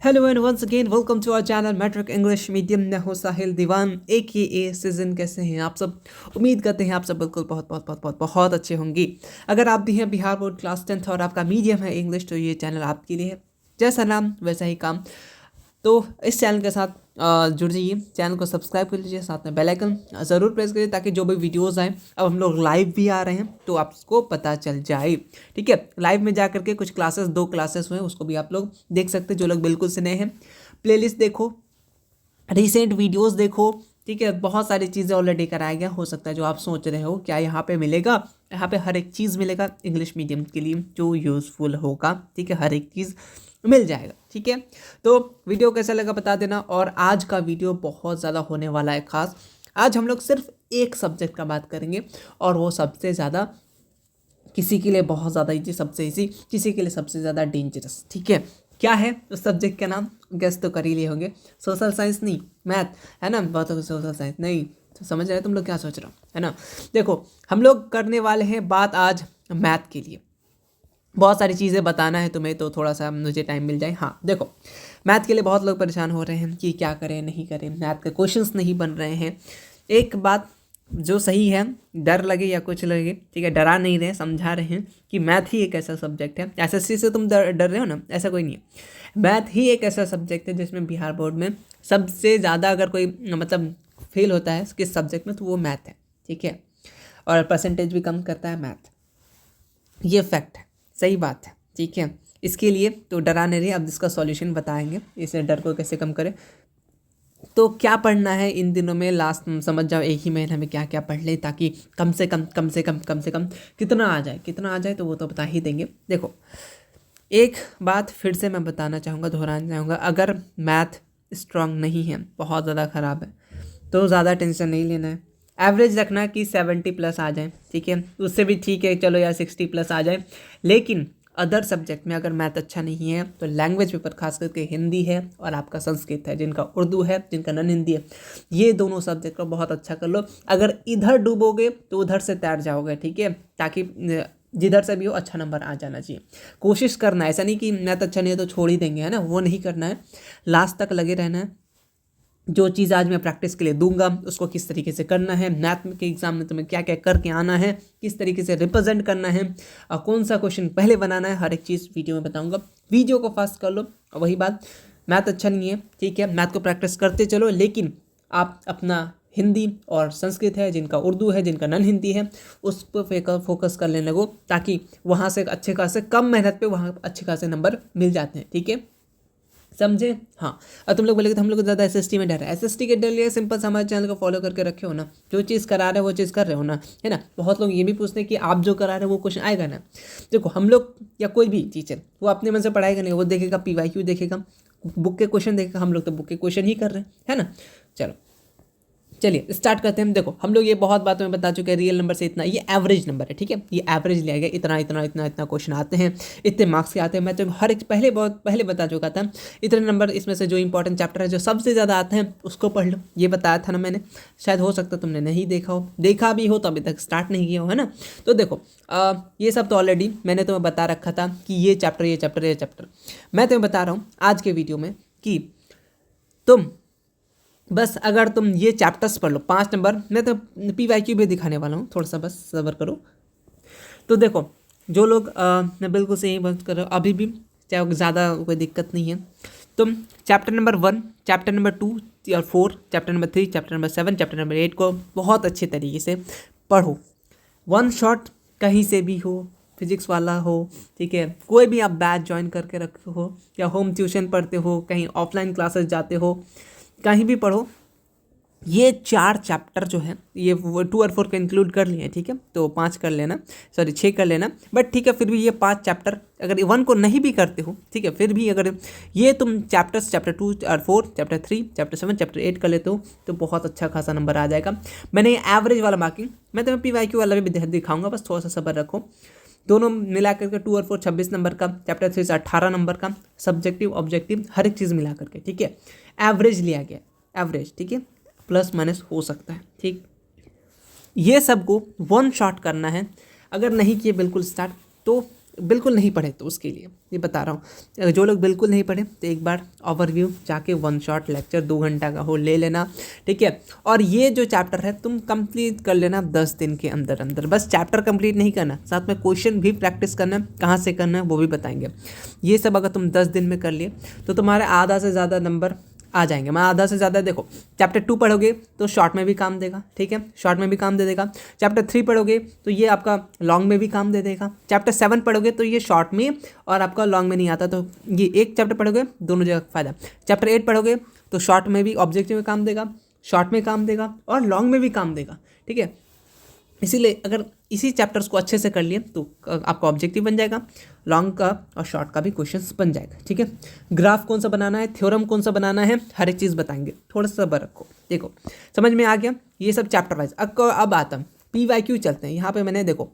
Hello and once again welcome to our channel Matric English medium. मैं हूं साहिल दीवान ए season. कैसे हैं आप सब? उम्मीद करते हैं आप सब बिल्कुल बहुत बहुत बहुत बहुत बहुत अच्छे होंगी। अगर आप भी हैं बिहार बोर्ड क्लास 10th और आपका मीडियम है इंग्लिश, तो ये चैनल आपके लिए है। जैसा नाम वैसा ही काम। तो इस चैनल के साथ जुड़ जाइए, चैनल को सब्सक्राइब कर लीजिए, साथ में बेल आइकन ज़रूर प्रेस करिए ताकि जो भी वीडियोस आए, अब हम लोग लाइव भी आ रहे हैं तो आपको पता चल जाए। ठीक है, लाइव में जा करके कुछ क्लासेस, 2 क्लासेस हुए, उसको भी आप लोग देख सकते हैं जो लोग बिल्कुल से नए हैं। प्लेलिस्ट देखो, रिसेंट वीडियोस देखो। ठीक है, बहुत सारी चीज़ें ऑलरेडी कराया गया। हो सकता है जो आप सोच रहे हो क्या यहाँ पे मिलेगा, यहाँ पे हर एक चीज़ मिलेगा इंग्लिश मीडियम के लिए जो यूज़फुल होगा। ठीक है, हर एक चीज़ मिल जाएगा। ठीक है, तो वीडियो कैसा लगा बता देना। और आज का वीडियो बहुत ज़्यादा होने वाला है खास। आज हम लोग सिर्फ एक सब्जेक्ट का बात करेंगे और वो सबसे ज़्यादा, किसी के लिए बहुत ज़्यादा ईजी, सबसे ईजी, किसी के लिए सबसे ज़्यादा डेंजरस। ठीक है, क्या है उस सब्जेक्ट का नाम? गेस तो कर ही लिए होंगे। सोशल साइंस नहीं, मैथ है ना। बहुत सोशल साइंस नहीं, तो समझ रहे तुम लोग क्या सोच रहे हो, है ना। देखो, हम लोग करने वाले हैं बात आज मैथ के लिए। बहुत सारी चीज़ें बताना है तुम्हें, तो थोड़ा सा मुझे टाइम मिल जाए। हाँ देखो, मैथ के लिए बहुत लोग परेशान हो रहे हैं कि क्या करें नहीं करें, मैथ के क्वेश्चंस नहीं बन रहे हैं। एक बात जो सही है, डर लगे या कुछ लगे, ठीक है, डरा नहीं रहे, समझा रहे हैं कि मैथ ही एक ऐसा सब्जेक्ट है। एसएससी से तुम डर रहे हो ना, ऐसा कोई नहीं है। मैथ ही एक ऐसा सब्जेक्ट है जिसमें बिहार बोर्ड में सबसे ज़्यादा अगर कोई मतलब फेल होता है किस सब्जेक्ट में, तो वो मैथ है। ठीक है, और परसेंटेज भी कम करता है मैथ, ये फैक्ट है, सही बात है। ठीक है, इसके लिए तो डरा नहीं रही, अब इसका सॉल्यूशन बताएंगे, इस डर को कैसे कम करें। तो क्या पढ़ना है इन दिनों में, लास्ट समझ जाओ एक ही महीना में क्या क्या पढ़ लें, ताकि कम से कम कितना आ जाए तो वो तो बता ही देंगे। देखो, एक बात फिर से मैं बताना चाहूँगा, दोहराना चाहूँगा। अगर मैथ स्ट्रांग नहीं है, बहुत ज़्यादा ख़राब है, तो ज़्यादा टेंशन नहीं लेना है। एवरेज रखना कि 70+ आ जाए। ठीक है, उससे भी ठीक है, चलो यार 60+ आ जाए। लेकिन अदर सब्जेक्ट में अगर मैथ अच्छा नहीं है तो लैंग्वेज पेपर खास करके हिंदी है और आपका संस्कृत है, जिनका उर्दू है, जिनका नॉन हिंदी है, ये दोनों सब्जेक्ट को बहुत अच्छा कर लो। अगर इधर डूबोगे तो उधर से तैर जाओगे। ठीक है, ताकि जिधर से भी हो अच्छा नंबर आ जाना चाहिए। कोशिश करना है, ऐसा नहीं कि मैथ अच्छा नहीं है तो छोड़ ही देंगे, है ना, वो नहीं करना है। लास्ट तक लगे रहना है। जो चीज़ आज मैं प्रैक्टिस के लिए दूंगा उसको किस तरीके से करना है, मैथ के एग्जाम में तुम्हें क्या क्या करके आना है, किस तरीके से रिप्रेजेंट करना है, और कौन सा क्वेश्चन पहले बनाना है, हर एक चीज़ वीडियो में बताऊंगा। वीडियो को फास्ट कर लो। और वही बात, मैथ अच्छा नहीं है, ठीक है, मैथ को प्रैक्टिस करते चलो, लेकिन आप अपना हिंदी और संस्कृत है, जिनका उर्दू है, जिनका नॉन हिंदी है, उस पर फोकस कर लेने लगो, ताकि वहाँ से अच्छे खासे कम मेहनत पे वहाँ अच्छे खासे नंबर मिल जाते हैं। ठीक है, समझे? हाँ। और तुम लोग बोलेगे तो हम लोग ज़्यादा एसएसटी में डर है। एसएसटी के डर लिए सिंपल सा हमारे चैनल को फॉलो करके रखे हो ना, जो चीज़ करा रहे हो वो चीज़ कर रहे हो ना, है ना। बहुत लोग ये भी पूछते हैं कि आप जो करा रहे हो वो क्वेश्चन आएगा ना। देखो, हम लोग या कोई भी टीचर वो अपने मन से पढ़ाएगा नहीं, वो देखेगा PYQ देखेगा, बुक के क्वेश्चन देखेगा। हम लोग तो बुक के क्वेश्चन ही कर रहे हैं, है ना। चलो चलिए स्टार्ट करते हैं। देखो, हम लोग ये बहुत बातों में बता चुके हैं, रियल नंबर से इतना, ये एवरेज नंबर है। ठीक है, ये एवरेज लिया गया, इतना इतना इतना इतना क्वेश्चन आते हैं, इतने मार्क्स के आते हैं। मैं तो हर एक बहुत पहले बता चुका था। इतने नंबर, इसमें से जो इंपॉर्टेंट चैप्टर है, जो सबसे ज़्यादा आते हैं, उसको पढ़ लो, ये बताया था ना मैंने। शायद हो सकता तुमने नहीं देखा हो, देखा भी हो तो अभी तक स्टार्ट नहीं किया हो, है ना। तो देखो, ये सब तो ऑलरेडी मैंने तुम्हें बता रखा था कि ये चैप्टर ये चैप्टर ये चैप्टर। मैं तुम्हें बता रहा हूँ आज के वीडियो में कि तुम बस अगर तुम ये चैप्टर्स पढ़ लो, 5 नंबर, मैं तो PYQ भी दिखाने वाला हूँ, थोड़ा सा बस सब्र करो। तो देखो, जो लोग मैं बिल्कुल से यही बात कर रहा हूँ अभी भी, चाहे ज़्यादा कोई दिक्कत नहीं है। तुम चैप्टर नंबर 1, चैप्टर नंबर 2 और 4, chapter number 3, chapter number 7, chapter number 8 को बहुत अच्छे तरीके से पढ़ो। वन शॉट कहीं से भी हो, फिजिक्स वाला हो, ठीक है, कोई भी आप बैच ज्वाइन करके रखे हो, या होम ट्यूशन पढ़ते हो, कहीं ऑफलाइन क्लासेस जाते हो, कहीं भी पढ़ो, ये 4 चैप्टर जो है, ये 2 और 4 को इंक्लूड कर लिए। ठीक है, तो 5 कर लेना, सॉरी 6 कर लेना। बट ठीक है, फिर भी ये 5 चैप्टर अगर 1 को नहीं भी करते हो, ठीक है, फिर भी अगर ये तुम चैप्टर्स चैप्टर 2 और 4, चैप्टर 3, चैप्टर 7, चैप्टर 8 कर लेते हो, तो बहुत अच्छा खासा नंबर आ जाएगा। मैंने एवरेज वाला मार्किंग, मैं तुम्हें PYQ वाला भी दिखाऊंगा, बस थोड़ा सा सब्र रखो। दोनों मिला करके 2 और 4 26 नंबर का, चैप्टर 3 से 18 नंबर का, सब्जेक्टिव ऑब्जेक्टिव हर एक चीज़ मिला करके। ठीक है, एवरेज लिया गया, एवरेज। ठीक है, प्लस माइनस हो सकता है। ठीक, ये सबको वन शॉट करना है। अगर नहीं किए बिल्कुल स्टार्ट, तो बिल्कुल नहीं पढ़े तो उसके लिए ये बता रहा हूँ। जो लोग बिल्कुल नहीं पढ़े तो एक बार ओवरव्यू जाके वन शॉट लेक्चर 2 घंटा का हो ले लेना, ठीक है। और ये जो चैप्टर है तुम कंप्लीट कर लेना 10 दिन के अंदर अंदर। बस चैप्टर कंप्लीट नहीं करना, साथ में क्वेश्चन भी प्रैक्टिस करना, कहाँ से करना है वो भी बताएंगे। ये सब अगर तुम 10 दिन में कर लिए तो तुम्हारे आधा से ज़्यादा नंबर आ जाएंगे। मैं आधा से ज़्यादा, देखो चैप्टर 2 पढ़ोगे तो शॉर्ट में भी काम देगा, ठीक है, शॉर्ट में भी काम दे देगा। चैप्टर 3 पढ़ोगे तो ये आपका लॉन्ग में भी काम दे देगा। चैप्टर 7 पढ़ोगे तो ये शॉर्ट में और आपका लॉन्ग में नहीं आता, तो ये एक चैप्टर पढ़ोगे दोनों जगह फ़ायदा। चैप्टर 8 पढ़ोगे तो शॉर्ट में भी ऑब्जेक्टिव में काम देगा, शॉर्ट में काम देगा और लॉन्ग में भी काम देगा, ठीक है। इसीलिए अगर इसी चैप्टर्स को अच्छे से कर लिए तो आपका ऑब्जेक्टिव बन जाएगा, लॉन्ग का और शॉर्ट का भी क्वेश्चंस बन जाएगा, ठीक है। ग्राफ कौन सा बनाना है, थ्योरम कौन सा बनाना है, हर एक चीज़ बताएंगे। थोड़ा सा सब्र रखो, देखो समझ में आ गया। ये सब चैप्टर वाइज। अब आता है PYQ चलते हैं। यहाँ पे मैंने देखो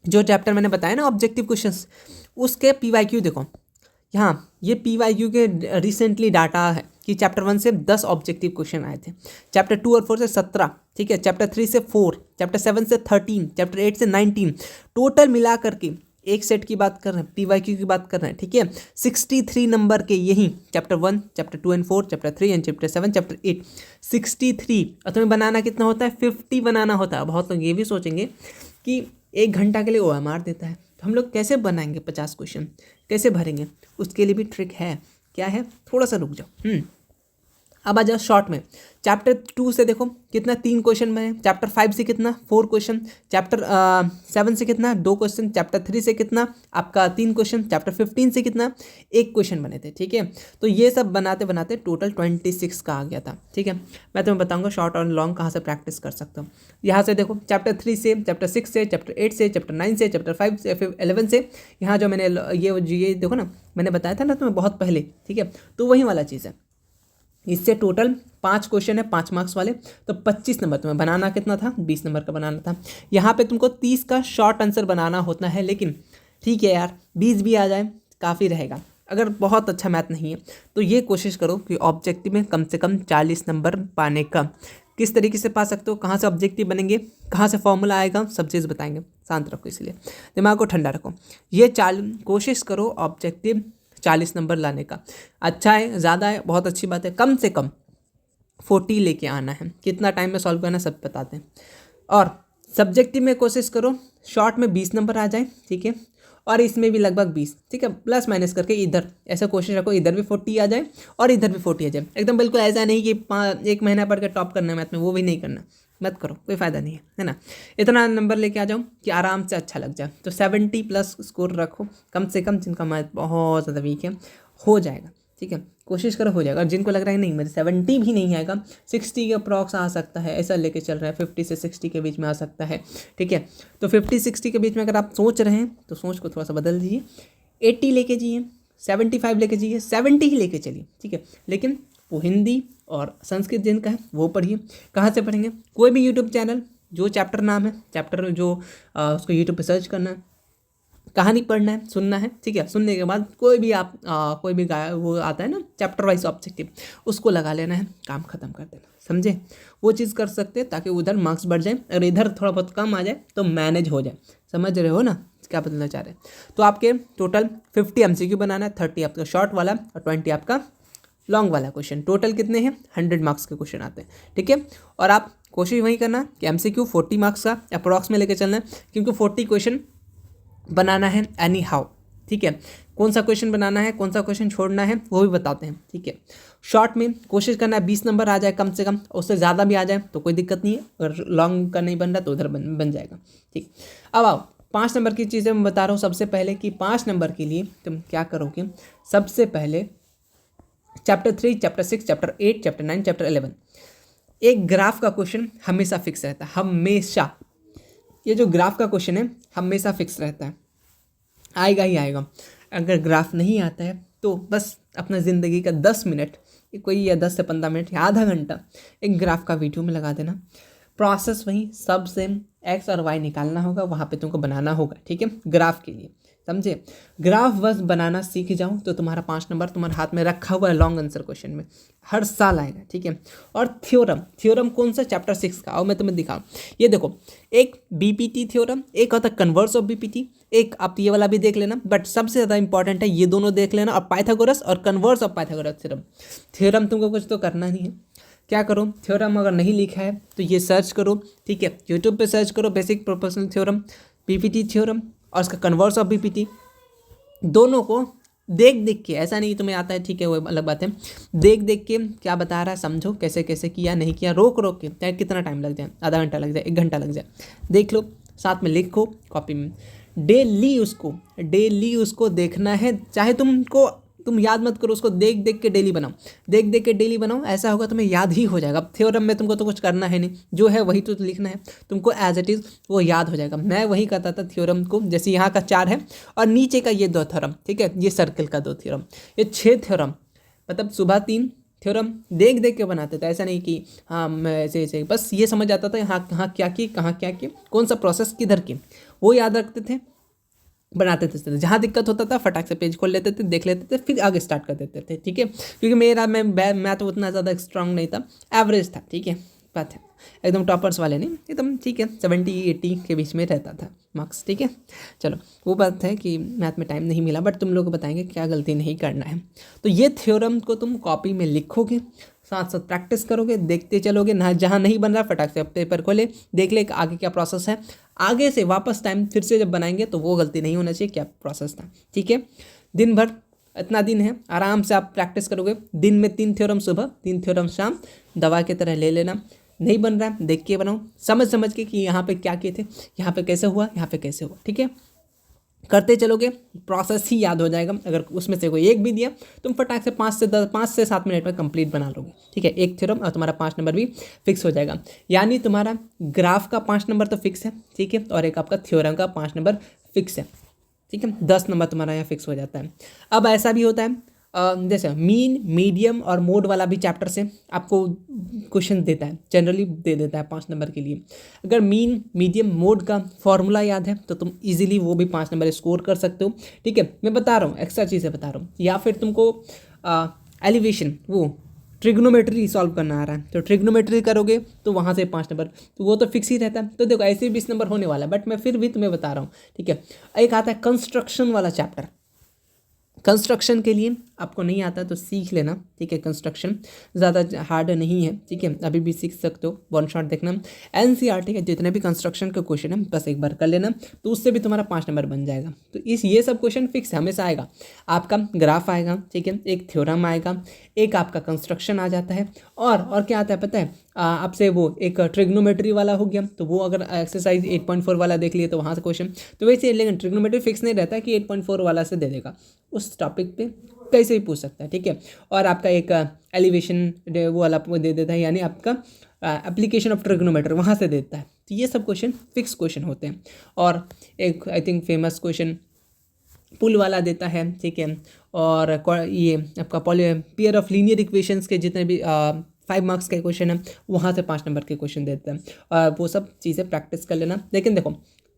जो चैप्टर मैंने बताया ना ऑब्जेक्टिव क्वेश्चंस, उसके PYQ देखो। यहाँ ये PYQ के रिसेंटली डाटा है कि चैप्टर 1 से 10 ऑब्जेक्टिव क्वेश्चन आए थे, चैप्टर 2 और 4 से 17, ठीक है, चैप्टर 3 से 4, चैप्टर 7 से 13, चैप्टर 8 से 19, टोटल मिला करके एक सेट की बात कर रहे हैं, PYQ की बात कर रहे हैं, ठीक है। 63 नंबर के यही chapter 1, chapter 2 and 4, chapter 3 and chapter 7, chapter 8, 63। और तुम्हें बनाना कितना होता है, 50 बनाना होता है। बहुत लोग ये भी सोचेंगे कि 1 घंटा के लिए OMR देता है तो हम लोग कैसे बनाएंगे 50 क्वेश्चन, कैसे भरेंगे। उसके लिए भी ट्रिक है। क्या है, थोड़ा सा रुक जाओ। अब आ जाओ शॉर्ट में। चैप्टर 2 से देखो कितना 3 क्वेश्चन में, चैप्टर 5 से कितना 4 क्वेश्चन, चैप्टर 7 से कितना 2 क्वेश्चन, चैप्टर 3 से कितना आपका 3 क्वेश्चन, चैप्टर 15 से कितना 1 क्वेश्चन बने थे, ठीक है। तो ये सब बनाते बनाते टोटल 26 का आ गया था, ठीक है। मैं तुम्हें बताऊंगा शॉर्ट और लॉन्ग कहाँ से प्रैक्टिस कर सकता हूँ। यहाँ से देखो चैप्टर 3 से, चैप्टर 6 से, चैप्टर 8 से, चैप्टर 9 से, चैप्टर 5 से, फिर 11 से। यहाँ जो मैंने ये देखो ना, मैंने बताया था ना तुम्हें बहुत पहले, ठीक है। तो वही वाला चीज़ है। इससे टोटल 5 क्वेश्चन है 5 मार्क्स वाले, तो 25 नंबर तुम्हें बनाना कितना था, 20 नंबर का बनाना था। यहाँ पे तुमको 30 का शॉर्ट आंसर बनाना होता है, लेकिन ठीक है यार 20 भी आ जाए काफ़ी रहेगा। अगर बहुत अच्छा मैथ नहीं है तो ये कोशिश करो कि ऑब्जेक्टिव में कम से कम 40 नंबर पाने का। किस तरीके से पा सकते हो, कहाँ से ऑब्जेक्टिव बनेंगे, कहाँ से फॉर्मूला आएगा, सब चीज़ बताएंगे। शांत रखो, इसलिए दिमाग को ठंडा रखो। ये कोशिश करो ऑब्जेक्टिव 40 नंबर लाने का। अच्छा है, ज़्यादा है, बहुत अच्छी बात है। कम से कम 40 लेके आना है। कितना टाइम में सॉल्व करना सब बताते हैं। और सब्जेक्टिव में कोशिश करो शॉर्ट में 20 नंबर आ जाए, ठीक है, और इसमें भी लगभग 20, ठीक है, प्लस माइनस करके इधर ऐसा कोशिश रखो इधर भी 40 आ जाए और इधर भी 40 आ जाए। एकदम बिल्कुल ऐसा नहीं कि 1 महीना पढ़ के टॉप करना है मैथ में, वो भी नहीं करना, मत करो, कोई फ़ायदा नहीं है ना। इतना नंबर लेके आ जाओ कि आराम से अच्छा लग जाए। तो 70 प्लस स्कोर रखो कम से कम, जिनका मैथ बहुत ज़्यादा वीक है हो जाएगा, ठीक है, कोशिश करो हो जाएगा। और जिनको लग रहा है नहीं मेरे 70 भी नहीं आएगा, 60 के अप्रॉक्स आ सकता है, ऐसा लेके चल रहा है, 50 से 60 के बीच में आ सकता है, ठीक है। तो 50-60 के बीच में अगर आप सोच रहे हैं तो सोच को थोड़ा सा बदल दीजिए, 80 लेके जाइए, 75 लेके जाइए, 70 ही लेके चलिए, ठीक है। लेकिन वो हिंदी और संस्कृत जिनका है वो पढ़िए। कहाँ से पढ़ेंगे, कोई भी यूट्यूब चैनल, जो चैप्टर नाम है चैप्टर जो उसको यूट्यूब पे सर्च करना है, कहानी पढ़ना है, सुनना है, ठीक है। सुनने के बाद कोई भी आप कोई भी वो आता है ना चैप्टर वाइज ऑब्जेक्टिव, उसको लगा लेना है, काम खत्म कर देना, समझे। वो चीज़ कर सकते हैं ताकि उधर मार्क्स बढ़ जाए, अगर इधर थोड़ा बहुत कम आ जाए तो मैनेज हो जाए। समझ रहे हो ना क्या बदलना चाह रहे हैं। तो आपके टोटल 50 MCQ बनाना है, 30 आपका शॉर्ट वाला और 20 आपका लॉन्ग वाला क्वेश्चन। टोटल कितने हैं, 100 मार्क्स के क्वेश्चन आते हैं, ठीक है। और आप कोशिश वही करना कि MCQ 40 मार्क्स का अप्रॉक्स में लेकर चलना है, क्योंकि 40 क्वेश्चन बनाना है एनी हाउ, ठीक है। कौन सा क्वेश्चन बनाना है, कौन सा क्वेश्चन छोड़ना है वो भी बताते हैं, ठीक है। शॉर्ट में कोशिश करना है 20 नंबर आ जाए कम से कम, उससे ज़्यादा भी आ जाए तो कोई दिक्कत नहीं है। अगर लॉन्ग का नहीं बन रहा तो उधर बन जाएगा, ठीक। अब आओ 5 नंबर की चीज़ें मैं बता रहा हूँ। सबसे पहले कि 5 नंबर के लिए तुम क्या करोगे। सबसे पहले chapter 3, chapter 6, chapter 8, chapter 9, chapter 11, एक ग्राफ का क्वेश्चन हमेशा फिक्स रहता है, हमेशा। ये जो ग्राफ का क्वेश्चन है हमेशा फिक्स रहता है, आएगा ही आएगा। अगर ग्राफ नहीं आता है तो बस अपना ज़िंदगी का 10 मिनट कोई, या 10 से 15 मिनट या आधा घंटा एक ग्राफ का वीडियो में लगा देना। प्रोसेस वही, सब से एक्स और वाई निकालना होगा, वहाँ पे तुमको बनाना होगा, ठीक है, ग्राफ के लिए। समझे। ग्राफ बस बनाना सीख जाओ तो तुम्हारा 5 नंबर तुम्हारे हाथ में रखा हुआ है लॉन्ग आंसर क्वेश्चन में, हर साल आएगा, ठीक है। और थ्योरम कौन सा, चैप्टर 6 का, और मैं तुम्हें दिखाऊं। ये देखो, एक बीपीटी थ्योरम, एक होता है कन्वर्स ऑफ बीपीटी, एक आप ये वाला भी देख लेना, बट सबसे ज़्यादा इंपॉर्टेंट है ये दोनों देख लेना, और पाइथागोरस और कन्वर्स ऑफ पाइथागोरस थ्योरम तुमको कुछ तो करना नहीं है। क्या करो, थ्योरम अगर नहीं लिखा है तो ये सर्च करो, ठीक है, यूट्यूब पे सर्च करो basic proportional theorem, BPT theorem और उसका कन्वर्स ऑफ बीपीटी, दोनों को देख के, ऐसा नहीं तुम्हें आता है, ठीक है, वो अलग बात है, देख के क्या बता रहा है समझो, कैसे कैसे किया नहीं किया, रोक के, चाहे कितना टाइम लग जाए, आधा घंटा लग जाए, 1 घंटा लग जाए, देख लो, साथ में लिखो कॉपी में, डेली उसको देखना है, चाहे तुम याद मत करो उसको, देख के डेली बनाओ, ऐसा होगा तुम्हें याद ही हो जाएगा। थ्योरम में तुमको तो कुछ करना है नहीं, जो है वही तो लिखना है तुमको, एज इट इज़ वो याद हो जाएगा। मैं वही करता था थ्योरम को, जैसे यहाँ का 4 है और नीचे का ये 2 थ्योरम, ठीक है, ये सर्कल का 2 थ्योरम, ये 6 थ्योरम, मतलब सुबह 3 थ्योरम देख के बनाते थे, ऐसा नहीं कि हाँ मैं ऐसे बस ये समझ आता था हाँ कहाँ क्या की, कौन सा प्रोसेस किधर की, वो याद रखते थे, बनाते थे, जहाँ दिक्कत होता था फटाक से पेज खोल लेते थे, देख लेते थे, फिर आगे स्टार्ट कर देते थे, ठीक है, क्योंकि मैं तो उतना ज़्यादा स्ट्रांग नहीं था, एवरेज था, ठीक है, बात है, एकदम टॉपर्स वाले नहीं, एकदम ठीक है, 70-80 के बीच में रहता था मार्क्स, ठीक है। चलो वो बात है कि मैथ में टाइम नहीं मिला, बट तुम लोग को बताएंगे क्या गलती नहीं करना है। तो ये थ्योरम को तुम कॉपी में लिखोगे, साथ साथ प्रैक्टिस करोगे, देखते चलोगे ना, जहाँ नहीं बन रहा फटाक से पेपर खोले, देख ले आगे क्या प्रोसेस है, आगे से वापस टाइम फिर से जब बनाएंगे तो वो गलती नहीं होना चाहिए क्या प्रोसेस था, ठीक है। दिन भर इतना दिन है, आराम से आप प्रैक्टिस करोगे, दिन में 3 थ्योरम सुबह, 3 थ्योरम शाम, दवा की तरह ले लेना, नहीं बन रहा है देख के बनाओ, समझ के कि यहाँ पे क्या किए थे, यहाँ पे कैसे हुआ, यहाँ पे कैसे हुआ, ठीक है, करते चलोगे प्रोसेस ही याद हो जाएगा। अगर उसमें से कोई एक भी दिया तुम फटाक से 5 से 7 मिनट में कंप्लीट बना लोगे, ठीक है, एक थ्योरम और तुम्हारा 5 नंबर भी फिक्स हो जाएगा। यानी तुम्हारा ग्राफ का 5 नंबर तो फिक्स है, ठीक है, और एक आपका थ्योरम का 5 नंबर फिक्स है, ठीक है, 10 नंबर तुम्हारा यहाँ फिक्स हो जाता है। अब ऐसा भी होता है जैसे मीन, मीडियम और मोड वाला भी चैप्टर से आपको क्वेश्चन देता है, जनरली दे देता है 5 नंबर के लिए। अगर मीन, मीडियम, मोड का फॉर्मूला याद है तो तुम इजीली वो भी 5 नंबर स्कोर कर सकते हो, ठीक है, मैं बता रहा हूँ, एक्स्ट्रा चीज़ें बता रहा हूँ। या फिर तुमको एलिवेशन, वो ट्रिग्नोमेट्री सॉल्व करना आ रहा है तो ट्रिग्नोमेट्री करोगे तो वहाँ से 5 नंबर, तो वो तो फिक्स ही रहता है। तो देखो ऐसे 20 नंबर होने वाला है, बट मैं फिर भी तुम्हें बता रहा हूँ, ठीक है। एक आता है कंस्ट्रक्शन वाला चैप्टर, कंस्ट्रक्शन के लिए आपको नहीं आता तो सीख लेना, ठीक है, कंस्ट्रक्शन ज़्यादा हार्ड नहीं है, ठीक है, अभी भी सीख सकते हो, 1 शॉट देखना। एनसीईआरटी के जितने भी कंस्ट्रक्शन के क्वेश्चन है बस एक बार कर लेना, तो उससे भी तुम्हारा 5 नंबर बन जाएगा। तो ये सब क्वेश्चन फिक्स हमेशा आएगा, आपका ग्राफ आएगा, ठीक है, एक थ्योरम आएगा, एक आपका कंस्ट्रक्शन आ जाता है, और क्या आता है पता है आपसे, वो एक ट्रिग्नोमेट्री वाला हो गया, तो वो अगर एक्सरसाइज 8.4 वाला देख लिए तो वहाँ से क्वेश्चन, तो वैसे, लेकिन ट्रिग्नोमेट्री फिक्स नहीं रहता कि 8.4 वाला से दे देगा, उस टॉपिक पे कैसे भी पूछ सकता है, ठीक है। और आपका एक एलिवेशन वो वाला दे देता है, यानी आपका एप्लीकेशन ऑफ ट्रिग्नोमेट्री वहाँ से देता है। तो ये सब क्वेश्चन फिक्स क्वेश्चन होते हैं। और एक आई थिंक फेमस क्वेश्चन पुल वाला देता है, ठीक है, और ये आपका पेयर ऑफ लीनियर इक्वेशंस के जितने भी 5 मार्क्स के क्वेश्चन है वहाँ से 5 नंबर के क्वेश्चन देते हैं, और वो सब चीज़ें प्रैक्टिस कर लेना। लेकिन देखो,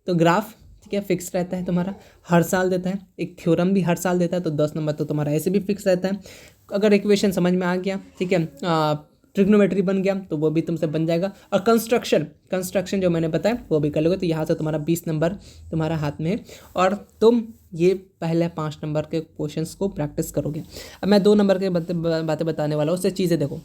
तो ग्राफ, ठीक है, फिक्स रहता है तुम्हारा, हर साल देता है, एक थ्योरम भी हर साल देता है, तो 10 नंबर तो तुम्हारा ऐसे भी फिक्स रहता है। अगर इक्वेशन समझ में आ गया, ठीक है, ट्रिग्नोमेट्री बन गया तो वो भी तुमसे बन जाएगा। और कंस्ट्रक्शन जो मैंने बताया वो भी कर लोगे, तो यहाँ से तुम्हारा 20 नंबर तुम्हारा हाथ में है, और तुम ये पहले 5 नंबर के क्वेश्चंस को प्रैक्टिस करोगे। अब मैं 2 नंबर के बातें बताने वाला हूँ, उससे चीज़ें देखो,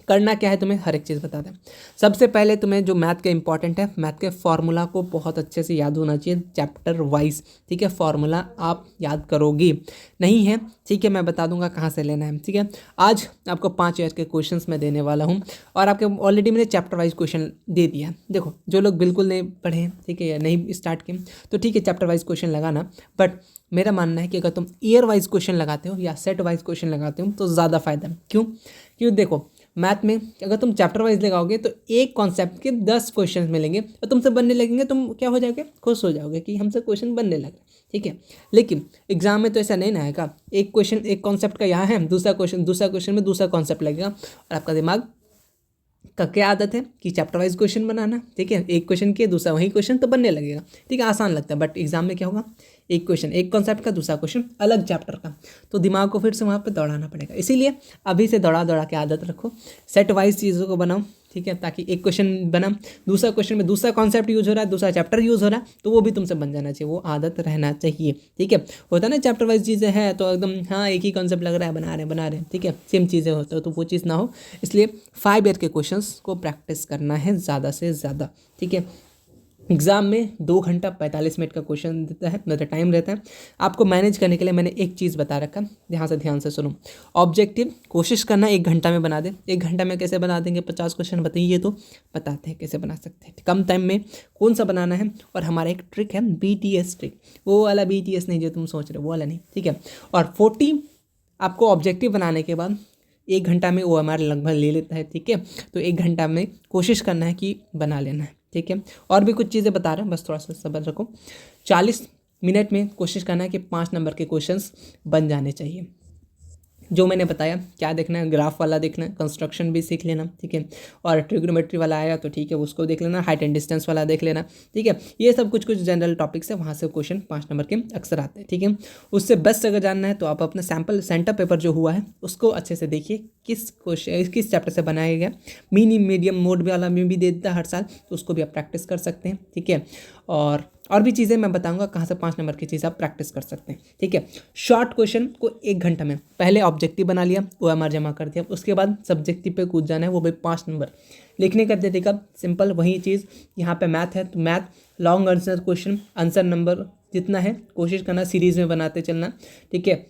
करना क्या है तुम्हें हर एक चीज़ बता दें। सबसे पहले तुम्हें जो मैथ के इंपॉर्टेंट है, मैथ के फार्मूला को बहुत अच्छे से याद होना चाहिए, चैप्टर वाइज, ठीक है, फार्मूला आप याद करोगे, नहीं है, ठीक है, मैं बता दूंगा कहाँ से लेना है, ठीक है। आज आपको 5 ईयर के क्वेश्चंस मैं देने वाला हूँ, और आपके ऑलरेडी मैंने चैप्टर वाइज क्वेश्चन दे दिया। देखो, जो लोग बिल्कुल नहीं पढ़े, ठीक है, या नहीं स्टार्ट किए, तो ठीक है, चैप्टर वाइज क्वेश्चन लगाना, बट मेरा मानना है कि अगर तुम ईयर वाइज क्वेश्चन लगाते हो या सेट वाइज क्वेश्चन लगाते हो तो ज़्यादा फायदा है। क्यों देखो, मैथ में अगर तुम चैप्टर वाइज लगाओगे तो एक कॉन्सेप्ट के 10 क्वेश्चन मिलेंगे और तुमसे बनने लगेंगे, तुम क्या हो जाओगे, खुश हो जाओगे कि हमसे क्वेश्चन बनने लगे, ठीक है। लेकिन एग्जाम में तो ऐसा नहीं ना आएगा, एक क्वेश्चन एक कॉन्सेप्ट का यहाँ है, दूसरा क्वेश्चन में दूसरा कॉन्सेप्ट लगेगा, और आपका दिमाग का क्या आदत है कि चैप्टर वाइज क्वेश्चन बनाना, ठीक है, एक क्वेश्चन किए दूसरा वही क्वेश्चन तो बनने लगेगा, ठीक है, आसान लगता है। बट एग्जाम में क्या होगा, एक क्वेश्चन एक कॉन्सेप्ट का, दूसरा क्वेश्चन अलग चैप्टर का, तो दिमाग को फिर से वहाँ पे दौड़ाना पड़ेगा। इसीलिए अभी से दौड़ा दौड़ा के आदत रखो, सेट वाइज चीज़ों को बनाओ, ठीक है, ताकि एक क्वेश्चन बना, दूसरा क्वेश्चन में दूसरा कॉन्सेप्ट यूज हो रहा है, दूसरा चैप्टर यूज हो रहा है, तो वो भी तुमसे बन जाना चाहिए, वो आदत रहना चाहिए, ठीक है। होता है ना चैप्टर वाइज चीज़ें हैं तो एकदम हाँ एक ही कॉन्सेप्ट लग रहा है, बना रहे हैं, ठीक है, सेम चीज़ें होता है, तो वो चीज़ ना हो, इसलिए 5 ईयर के क्वेश्चंस को प्रैक्टिस करना है ज़्यादा से ज़्यादा, ठीक है। एग्ज़ाम में 2 घंटा 45 मिनट का क्वेश्चन देता है, मतलब टाइम रहता है। आपको मैनेज करने के लिए मैंने एक चीज़ बता रखा, ध्यान से सुनो। ऑब्जेक्टिव कोशिश करना 1 घंटा में बना दे। 1 घंटा में कैसे बना देंगे, 50 क्वेश्चन बताइए तो बताते हैं कैसे बना सकते हैं, कम टाइम में कौन सा बनाना है। और हमारा एक ट्रिक है BTS ट्रिक, वो वाला BTS नहीं जो तुम सोच रहे हो, वो वाला नहीं, ठीक है। और 40 आपको ऑब्जेक्टिव बनाने के बाद 1 घंटा में OMR लगभग ले लेता है, ठीक है। तो 1 घंटा में कोशिश करना है कि बना लेना है, ठीक है। और भी कुछ चीज़ें बता रहे हैं, बस थोड़ा सा सब्र रखो। 40 मिनट में कोशिश करना है कि 5 नंबर के क्वेश्चंस बन जाने चाहिए। जो मैंने बताया, क्या देखना है, ग्राफ वाला देखना है, कंस्ट्रक्शन भी सीख लेना, ठीक है। और ट्रिग्नोमेट्री वाला आया तो ठीक है, उसको देख लेना, हाइट एंड डिस्टेंस वाला देख लेना, ठीक है। ये सब कुछ जनरल टॉपिक्स है, वहाँ से क्वेश्चन 5 नंबर के अक्सर आते हैं, ठीक है। उससे बेस्ट अगर जानना है तो आप अपना सैम्पल सेंटर पेपर जो हुआ है उसको अच्छे से देखिए, किस चैप्टर से बनाया गया। मीडियम मोड वाला में भी दे देता है हर साल, तो उसको भी आप प्रैक्टिस कर सकते हैं, ठीक है। और भी चीज़ें मैं बताऊंगा कहाँ से 5 नंबर की चीज़ आप प्रैक्टिस कर सकते हैं, ठीक है। शॉर्ट क्वेश्चन को 1 घंटा में पहले ऑब्जेक्टिव बना लिया, OMR जमा कर दिया, उसके बाद सब्जेक्टिव पे कूद जाना है, वो भी 5 नंबर। लिखने का तरीका सिंपल, वही चीज़ यहाँ पे मैथ है, तो math long answer question, answer number जितना है कोशिश करना सीरीज़ में बनाते चलना, ठीक है।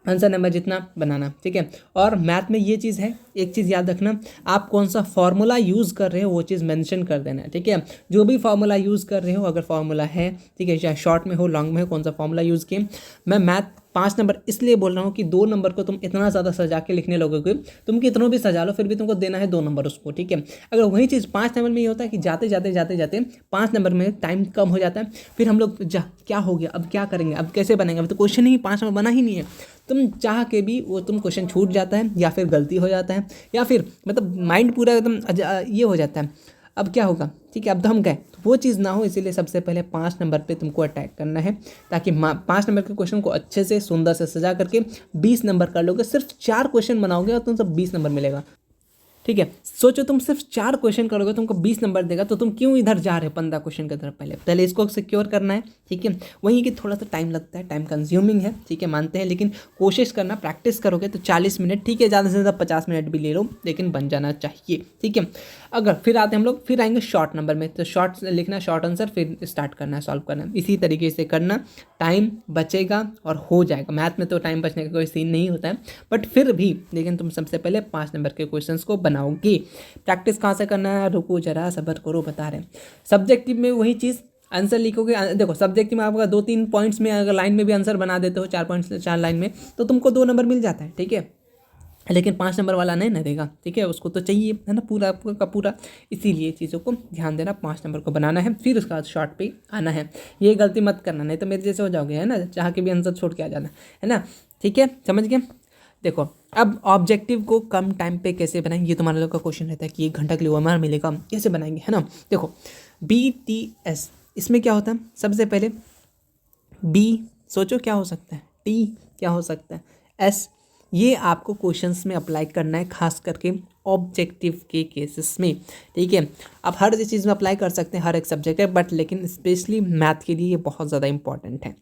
आंसर नंबर जितना बनाना, ठीक है। और मैथ में ये चीज़ है, एक चीज़ याद रखना, आप कौन सा फार्मूला यूज़ कर रहे हो वो चीज़ मेंशन कर देना है, ठीक है। जो भी फार्मूला यूज़ कर रहे हो, अगर फार्मूला है, ठीक है, चाहे शॉर्ट में हो लॉन्ग में हो, कौन सा फार्मूला यूज़ किए। मैं मैथ 5 नंबर इसलिए बोल रहा हूँ कि 2 नंबर को तुम इतना ज़्यादा सजा के लिखने लगोगे, तुम कितनों भी सजा लो फिर भी तुमको देना है 2 नंबर उसको, ठीक है। अगर वही चीज़ 5 नंबर में ये होता है कि जाते जाते 5 नंबर में टाइम कम हो जाता है, फिर हम लोग क्या हो गया, अब क्या करेंगे, अब कैसे बनेंगे, अब तो क्वेश्चन ही 5 नंबर बना ही नहीं है। तुम चाह के भी वो तुम क्वेश्चन छूट जाता है, या फिर गलती हो जाता है, या फिर मतलब माइंड पूरा एकदम ये हो जाता है, अब क्या होगा, ठीक है, अब तो हम गए, तो वो चीज़ ना हो, इसीलिए सबसे पहले 5 नंबर पे तुमको अटैक करना है, ताकि 5 नंबर के क्वेश्चन को अच्छे से सुंदर से सजा करके 20 नंबर कर लोगे। सिर्फ 4 क्वेश्चन बनाओगे और तुमसे 20 नंबर मिलेगा, ठीक है। सोचो तुम सिर्फ 4 क्वेश्चन करोगे, तुमको 20 नंबर देगा, तो तुम क्यों इधर जा रहे हो 15 क्वेश्चन की तरफ, पहले इसको सिक्योर करना है, ठीक है। वहीं कि थोड़ा सा टाइम लगता है, टाइम कंज्यूमिंग है, ठीक है, मानते हैं, लेकिन कोशिश करना, प्रैक्टिस करोगे तो 40 मिनट, ठीक है, ज़्यादा से ज़्यादा 50 मिनट भी ले लो, लेकिन बन जाना चाहिए, ठीक है। अगर फिर आते हैं हम लोग, फिर आएंगे शॉर्ट नंबर में, तो शॉर्ट लिखना, शॉर्ट आंसर, फिर स्टार्ट करना है, सॉल्व करना है, इसी तरीके से करना, टाइम बचेगा और हो जाएगा। मैथ में तो टाइम बचने का कोई सीन नहीं होता है, बट फिर भी लेकिन तुम सबसे पहले 5 नंबर के क्वेश्चन को बनाओगे। प्रैक्टिस कहाँ से करना है, रुको जरा सब्र करो, बता रहे हैं। सब्जेक्टिव में वही चीज़, आंसर लिखोगे, देखो सब्जेक्टिव में आपका 2-3 पॉइंट्स में अगर लाइन में भी आंसर बना देते हो, 4 पॉइंट्स 4 लाइन में, तो तुमको 2 नंबर मिल जाता है, ठीक है। लेकिन 5 नंबर वाला नहीं ना देगा, ठीक है, उसको तो चाहिए है ना पूरा का पूरा, इसीलिए चीज़ों को ध्यान देना, 5 नंबर को बनाना है, फिर उसके बाद शॉर्ट पे आना है। ये गलती मत करना, नहीं तो मेरे जैसे हो जाओगे, है ना, चाह के भी आंसर छोड़ के आ जाना, है ना, ठीक है, समझ गए। देखो अब ऑब्जेक्टिव को कम टाइम पे कैसे बनाएंगे, ये तुम्हारे लोग का क्वेश्चन रहता है कि 1 घंटा के लिए OMR मिलेगा, कैसे बनाएंगे, है ना। देखो BTS, इसमें क्या होता है, सबसे पहले B सोचो क्या हो सकता है, T क्या हो सकता है, S, ये आपको क्वेश्चंस में अप्लाई करना है, खास करके ऑब्जेक्टिव के केसेस में, ठीक है। आप हर चीज़ में अप्लाई कर सकते हैं, हर एक सब्जेक्ट है, बट लेकिन स्पेशली मैथ के लिए ये बहुत ज़्यादा इंपॉर्टेंट है।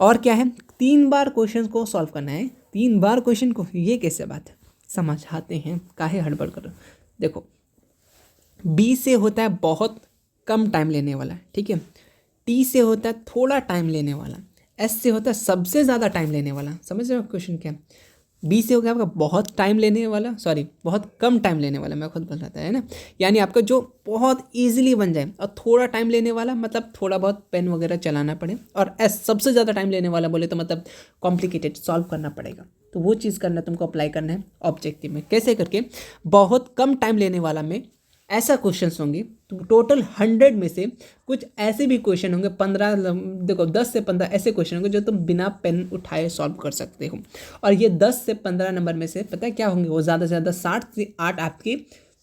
और क्या है, 3 बार क्वेश्चन को सॉल्व करना है, 3 बार क्वेश्चन को, ये कैसे बात है, समझाते हैं, काहे हड़बड़ करो। देखो B से होता है बहुत कम टाइम लेने वाला, ठीक है। T से होता है थोड़ा टाइम लेने वाला, S से होता है सबसे ज़्यादा टाइम लेने वाला। समझ रहे हो क्वेश्चन क्या, B से हो गया आपका बहुत टाइम लेने वाला, सॉरी बहुत कम टाइम लेने वाला, मैं खुद बोल रहा था, है ना, यानी आपका जो बहुत ईजिली बन जाए, और थोड़ा टाइम लेने वाला मतलब थोड़ा बहुत पेन वगैरह चलाना पड़े, और S सबसे ज़्यादा टाइम लेने वाला बोले तो मतलब कॉम्प्लिकेटेड, सॉल्व करना पड़ेगा। तो वो चीज़ करना तुमको अप्लाई करना है ऑब्जेक्टिव में, कैसे करके, बहुत कम टाइम लेने वाला में ऐसा क्वेश्चन होंगे, तो टोटल 100 में से कुछ ऐसे भी क्वेश्चन होंगे, 15, देखो 10 से 15 ऐसे क्वेश्चन होंगे जो तुम बिना पेन उठाए सॉल्व कर सकते हो। और ये 10 से 15 नंबर में से पता है क्या होंगे, वो ज़्यादा से ज़्यादा 60 से 8 आपके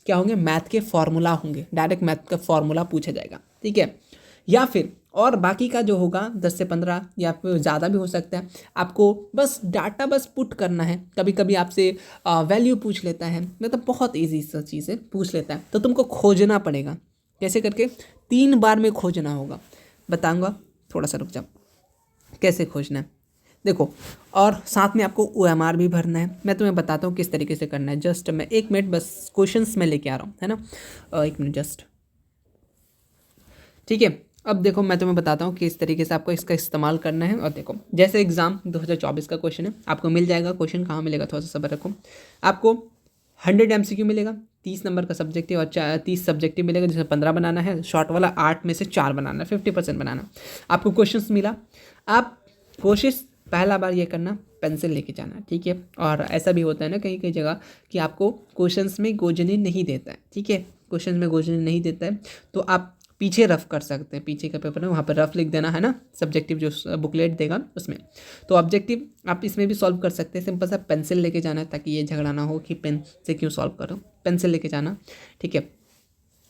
क्या होंगे, मैथ के फॉर्मूला होंगे, डायरेक्ट मैथ का फॉर्मूला पूछा जाएगा, ठीक है। या फिर और बाकी का जो होगा 10 से 15 या फिर ज़्यादा भी हो सकता है, आपको बस डाटा बस पुट करना है। कभी कभी आपसे वैल्यू पूछ लेता है, मतलब बहुत ईजी सा चीज़ है, पूछ लेता है तो तुमको खोजना पड़ेगा। कैसे करके? 3 बार में खोजना होगा। बताऊँगा, थोड़ा सा रुक जाओ। कैसे खोजना है देखो, और साथ में आपको OMR भी भरना है। मैं तुम्हें बताता हूँ किस तरीके से करना है। जस्ट मैं 1 मिनट, बस क्वेश्चंस में लेके आ रहा हूँ, है ना। 1 मिनट जस्ट, ठीक है। अब देखो मैं तुम्हें बताता हूँ किस तरीके से आपको इसका इस्तेमाल करना है। और देखो, जैसे एग्जाम 2024 का क्वेश्चन है, आपको मिल जाएगा। क्वेश्चन कहाँ मिलेगा, थोड़ा सा सब्र रखो। आपको 100 MCQ मिलेगा, 30 नंबर का सब्जेक्टिव और 30 सब्जेक्टिव मिलेगा, जिसमें 15 बनाना है। शॉर्ट वाला 8 में से 4 बनाना है, 50% बनाना। आपको क्वेश्चन मिला, आप कोशिश पहला बार ये करना, पेंसिल लेके जाना, ठीक है। और ऐसा भी होता है ना कहीं कहीं जगह कि आपको क्वेश्चंस में गोजनी नहीं देता है, ठीक है। क्वेश्चंस में गोजनी नहीं देता है तो आप पीछे रफ कर सकते हैं। पीछे का पेपर है वहाँ पर रफ लिख देना, है ना। सब्जेक्टिव जो बुकलेट देगा उसमें, तो ऑब्जेक्टिव आप इसमें भी सॉल्व कर सकते हैं। सिंपल सा पेंसिल लेके जाना है, ताकि ये झगड़ा ना हो कि पेन से क्यों सॉल्व करो। पेंसिल लेके जाना, ठीक है।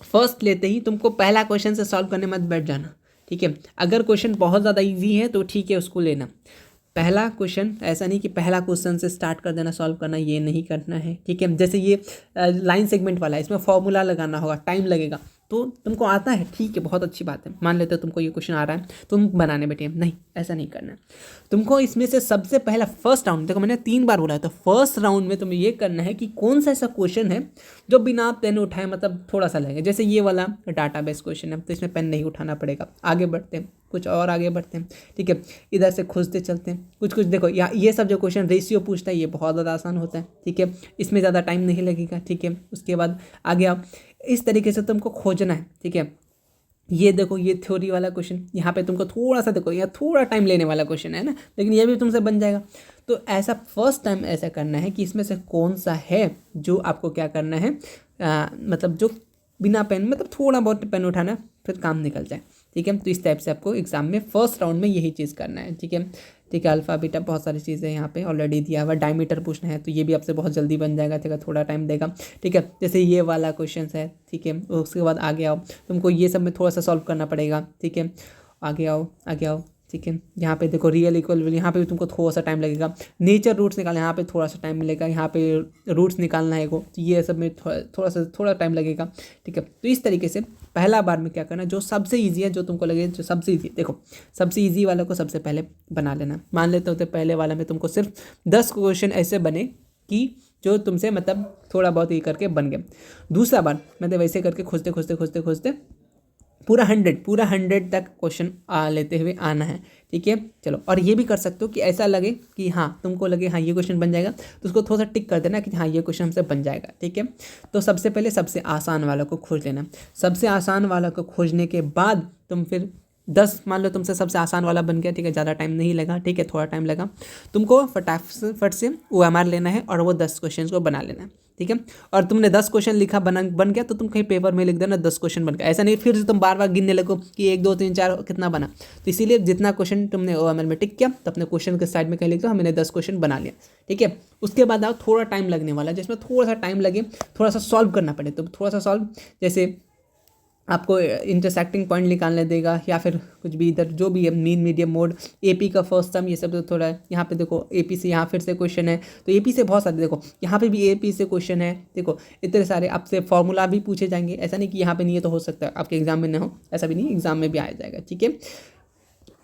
फर्स्ट लेते ही तुमको पहला क्वेश्चन से सॉल्व करने मत बैठ जाना, ठीक है। अगर क्वेश्चन बहुत ज़्यादा ईजी है तो ठीक है, उसको लेना। पहला क्वेश्चन, ऐसा नहीं कि पहला क्वेश्चन से स्टार्ट कर देना सॉल्व करना, ये नहीं करना है, ठीक है। जैसे ये लाइन सेगमेंट वाला है, इसमें फॉर्मूला लगाना होगा, टाइम लगेगा। तो तुमको आता है, ठीक है, बहुत अच्छी बात है। मान लेते हो तुमको ये क्वेश्चन आ रहा है, तुम बनाने बैठे, नहीं, ऐसा नहीं करना है। तुमको इसमें से सबसे पहला फर्स्ट राउंड, देखो मैंने 3 बार बोला है, तो फर्स्ट राउंड में तुम्हें ये करना है कि कौन सा ऐसा क्वेश्चन है जो बिना पेन उठाए, मतलब थोड़ा सा लगेगा। जैसे ये वाला डाटाबेस क्वेश्चन है, तो इसमें पेन नहीं उठाना पड़ेगा। आगे बढ़ते हैं, कुछ और आगे बढ़ते हैं, ठीक है। इधर से खोजते चलते हैं कुछ कुछ। देखो ये सब जो क्वेश्चन रेशियो पूछता है, ये बहुत ज़्यादा आसान होता है, ठीक है। इसमें ज़्यादा टाइम नहीं लगेगा, ठीक है। उसके बाद आगे आप इस तरीके से तुमको खोजना है, ठीक है। ये देखो, ये थ्योरी वाला क्वेश्चन, यहाँ पे तुमको थोड़ा सा, देखो यहाँ थोड़ा टाइम लेने वाला क्वेश्चन है ना, लेकिन ये भी तुमसे बन जाएगा। तो ऐसा फर्स्ट टाइम ऐसा करना है कि इसमें से कौन सा है जो आपको क्या करना है, मतलब जो बिना पेन, मतलब थोड़ा बहुत पेन उठाना, फिर काम निकल जाए, ठीक है। तो इस टाइप से आपको एग्जाम में फर्स्ट राउंड में यही चीज़ करना है, ठीक है। ठीक है, अल्फ़ा बीटा बहुत सारी चीज़ें यहाँ पे ऑलरेडी दिया हुआ। डायमीटर पूछना है तो ये भी आपसे बहुत जल्दी बन जाएगा, ठीक है, थोड़ा टाइम देगा, ठीक है। जैसे ये वाला क्वेश्चन है, ठीक है। उसके बाद आगे आओ, तुमको ये सब में थोड़ा सा सॉल्व करना पड़ेगा, ठीक है। आगे आओ, आगे आओ, ठीक है। यहाँ पे देखो रियल इक्वल, यहाँ पे भी तुमको थोड़ा सा टाइम लगेगा। नेचर रूट्स निकालना, यहाँ पे थोड़ा सा टाइम मिलेगा। यहाँ पे रूट्स निकालना है को, तो ये सब में थोड़ा टाइम लगेगा, ठीक है। तो इस तरीके से पहला बार में क्या करना, जो सबसे ईजी है, जो तुमको लगे जो सबसे ईजी, देखो सबसे ईजी वाला को सबसे पहले बना लेना। मान लेते होते पहले वाला में तुमको सिर्फ 10 क्वेश्चन ऐसे बने कि जो तुमसे मतलब थोड़ा बहुत ये करके बन गए। दूसरा बार मतलब वैसे करके खोजते खोजते खोजते खोजते पूरा 100 तक क्वेश्चन लेते हुए आना है, ठीक है। चलो, और ये भी कर सकते हो कि ऐसा लगे कि हाँ, तुमको लगे हाँ ये क्वेश्चन बन जाएगा, तो उसको थोड़ा सा टिक कर देना कि हाँ ये क्वेश्चन हमसे बन जाएगा, ठीक है। तो सबसे पहले सबसे आसान वाला को खोज लेना। सबसे आसान वाला को खोजने के बाद तुम फिर 10, मान लो तुमसे सबसे आसान वाला बन गया, ठीक है, ज़्यादा टाइम नहीं लगा, ठीक है, थोड़ा टाइम लगा। तुमको फटाफट से OMR लेना है और वो 10 क्वेश्चन को बना लेना है, ठीक है। और तुमने 10 क्वेश्चन लिखा, बन गया, तो तुम कहीं पेपर में लिख देना 10 क्वेश्चन बन गया। ऐसा नहीं फिर से तुम बार बार गिनने लगो कि 1 2 3 4 कितना बना। तो इसीलिए जितना क्वेश्चन तुमने OMR में टिक किया, तो अपने क्वेश्चन के साइड में कहीं लिख दो हमने 10 क्वेश्चन बना लिया, ठीक है। उसके बाद आओ थोड़ा टाइम लगने वाला, जिसमें थोड़ा सा टाइम लगे, थोड़ा सा सॉल्व करना पड़े, तो थोड़ा सा सॉल्व, जैसे आपको इंटरसेक्टिंग पॉइंट निकालने देगा, या फिर कुछ भी इधर जो भी है, मीन मीडियम मोड, AP का फर्स्ट टर्म, ये सब तो थोड़ा यहाँ पे देखो AP से यहाँ फिर से क्वेश्चन है, तो AP से बहुत सारे, देखो यहाँ पे भी AP से क्वेश्चन है, देखो इतने सारे आपसे फॉर्मूला भी पूछे जाएंगे। ऐसा नहीं कि यहाँ पे नहीं है तो हो सकता है आपके एग्जाम में ना हो, ऐसा भी नहीं, एग्जाम में भी आया जाएगा, ठीक है।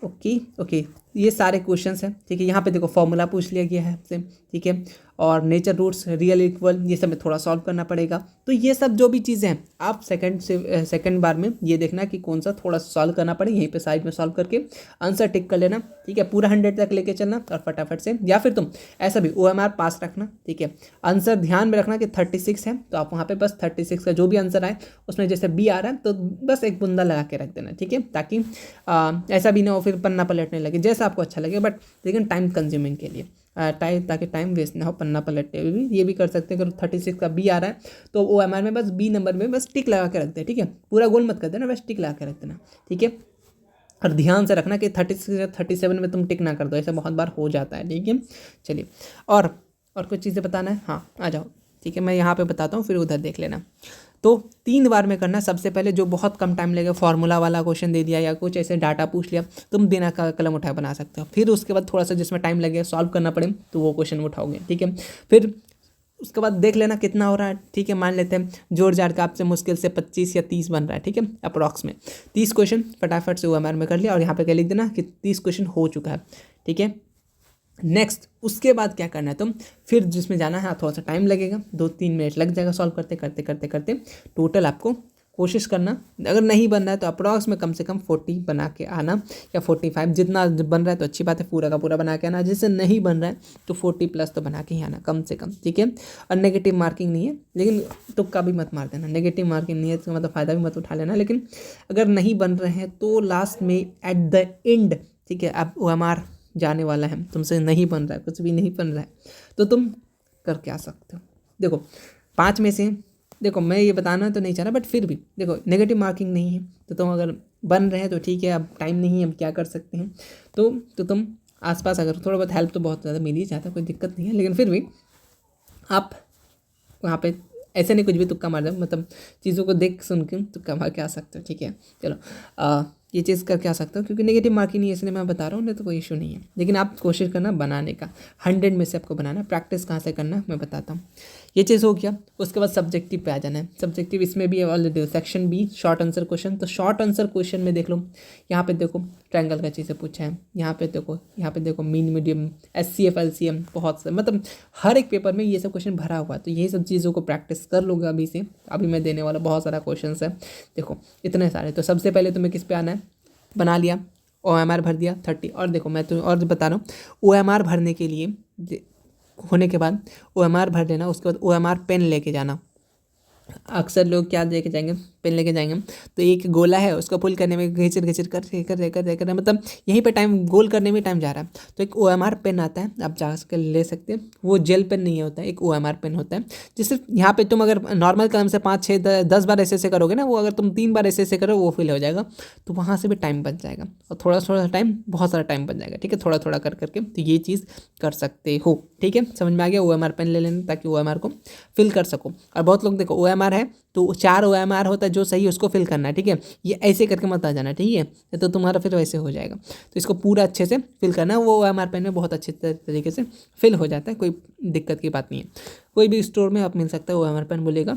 ओके, ये सारे क्वेश्चंस हैं, ठीक है। यहाँ पे देखो फॉर्मूला पूछ लिया गया है आपसे, ठीक है। और नेचर रूट्स, रियल इक्वल, ये सब में थोड़ा सॉल्व करना पड़ेगा। तो ये सब जो भी चीज़ें हैं, आप सेकंड बार में ये देखना कि कौन सा थोड़ा सॉल्व करना पड़े, यहीं पे साइड में सॉल्व करके आंसर टिक कर लेना, ठीक है। पूरा 100 तक लेके चलना और फटाफट से, या फिर तुम ऐसा भी OMR पास रखना, ठीक है। आंसर ध्यान में रखना कि 36 है, तो आप वहाँ पे बस 36 का जो भी आंसर आए, उसमें जैसे B आ रहा है तो बस एक बुंदा लगा के रख देना, ठीक है, ताकि ऐसा भी ना हो फिर पन्ना पलटने लगे, जैसा आपको अच्छा लगे, बट लेकिन टाइम कंज्यूमिंग के लिए, ताकि टाइम वेस्ट ना हो पन्ना पलटते हुए भी। ये भी कर सकते हैं, अगर 36 का B आ रहा है तो OMR में बस B नंबर में बस टिक लगा के रखते हैं, ठीक है। पूरा गोल मत कर देना, बस टिक लगा के रख देना, ठीक है। और ध्यान से रखना कि 36 या 37 में तुम टिक ना कर दो, ऐसा बहुत बार हो जाता है, ठीक है। चलिए, और कुछ चीज़ें बताना है, हाँ आ जाओ, ठीक है। मैं यहाँ पे बताता हूँ, फिर उधर देख लेना। तो 3 बार में करना। सबसे पहले जो बहुत कम टाइम लगेगा, फार्मूला वाला क्वेश्चन दे दिया या कुछ ऐसे डाटा पूछ लिया, तुम बिना कलम उठाए बना सकते हो। फिर उसके बाद थोड़ा सा जिसमें टाइम लगेगा, सॉल्व करना पड़े, तो वो क्वेश्चन उठाओगे, ठीक है। फिर उसके बाद देख लेना कितना हो रहा है, ठीक है। मान लेते हैं जोड़ जाड़ का आपसे मुश्किल से 25 या 30 बन रहा है, ठीक है, अप्रॉक्स में 30 क्वेश्चन फटाफट से OMR में कर लिया और यहाँ पे क्या लिख देना कि 30 क्वेश्चन हो चुका है, ठीक है। नेक्स्ट उसके बाद क्या करना है तुम, फिर जिसमें जाना है थोड़ा सा टाइम लगेगा, 2-3 मिनट लग जाएगा सॉल्व करते करते करते करते। टोटल आपको कोशिश करना, अगर नहीं बन रहा है तो अप्रॉक्स में कम से कम 40 बना के आना, या 45, जितना बन रहा है तो अच्छी बात है, पूरा का पूरा बना के आना। जिससे नहीं बन रहा है तो 40+ तो बना के ही आना कम से कम, ठीक है। और नेगेटिव मार्किंग नहीं है, लेकिन तुक्का भी मत मार देना। नेगेटिव मार्किंग नहीं है तो मतलब फ़ायदा भी मत उठा लेना। लेकिन अगर नहीं बन रहे हैं तो लास्ट में एट द एंड, ठीक है, अब OMR जाने वाला है, तुमसे नहीं बन रहा है, कुछ भी नहीं बन रहा है, तो तुम करके आ सकते हो। देखो 5 में से, देखो मैं ये बताना तो नहीं चाह रहा, बट फिर भी देखो नेगेटिव मार्किंग नहीं है तो तुम अगर बन रहे हैं तो ठीक है, अब टाइम नहीं है, अब क्या कर सकते हैं। तो तुम आसपास अगर थोड़ा बहुत हेल्प तो बहुत ज़्यादा मिल ही जाता है, कोई दिक्कत नहीं है। लेकिन फिर भी आप वहाँ पे ऐसे नहीं कुछ भी तुक्का मार दो, मतलब चीज़ों को देख सुन के तुक्का मार के आ सकते हो, ठीक है। चलो ये चीज़ करके आ सकते हो, क्योंकि नेगेटिव मार्किंग नहीं है इसलिए मैं बता रहा हूँ, नहीं तो कोई इशू नहीं है। लेकिन आप कोशिश करना बनाने का, 100 में से आपको बनाना। प्रैक्टिस कहाँ से करना मैं बताता हूँ। ये चीज़ हो गया। उसके बाद सब्जेक्टिव पे आ जाना है। सब्जेक्टिव इसमें भी already section B short answer question. तो शॉर्ट आंसर क्वेश्चन में देख लो, यहाँ पे देखो ट्रायंगल का चीज़ें पूछा है, यहाँ पे देखो मीन मीडियम SCF LCM बहुत से, मतलब हर एक पेपर में ये सब क्वेश्चन भरा हुआ है। तो यही सब चीज़ों को प्रैक्टिस कर लोगे अभी से। अभी मैं देने वाला बहुत सारा क्वेश्चन है, देखो इतने सारे। तो सबसे पहले तुम्हें किस पे आना है, बना लिया, OMR भर दिया 30। और देखो मैं तो और बता रहा हूँ, OMR भरने के लिए होने के बाद OMR भर लेना। उसके बाद OMR पेन लेके जाना। अक्सर लोग क्या लेके जाएंगे, पेन लेके जाएंगे, तो एक गोला है उसको पुल करने में घिचर घिचर कर मतलब यहीं पे टाइम गोल करने में टाइम जा रहा है। तो एक OMR पेन आता है, आप जा कर ले सकते हैं। वो जेल पेन नहीं होता है, एक OMR पेन होता है, जिससे यहाँ पे तुम अगर नॉर्मल कलम से 5, 6, 10 बार ऐसे करोगे ना, वो अगर तुम 3 बार ऐसे करो वो फिल हो जाएगा। तो वहाँ से भी टाइम बच जाएगा, और थोड़ा थोड़ा टाइम, बहुत सारा टाइम बच जाएगा, ठीक है, थोड़ा थोड़ा कर करके। तो ये चीज़ कर सकते हो, ठीक है, समझ में आ गया। OMR पेन ले लेना ताकि OMR को फिल कर सको। और बहुत लोग देखो OMR है तो 4 OMR होता है, जो सही है उसको फिल करना है, ठीक है। ये ऐसे करके मत आ जाना, ठीक है, तो तुम्हारा फिर वैसे हो जाएगा। तो इसको पूरा अच्छे से फिल करना है। वो OMR पेन में बहुत अच्छे तरीके से फिल हो जाता है, कोई दिक्कत की बात नहीं है। कोई भी स्टोर में आप मिल सकता है, OMR पेन बोलेगा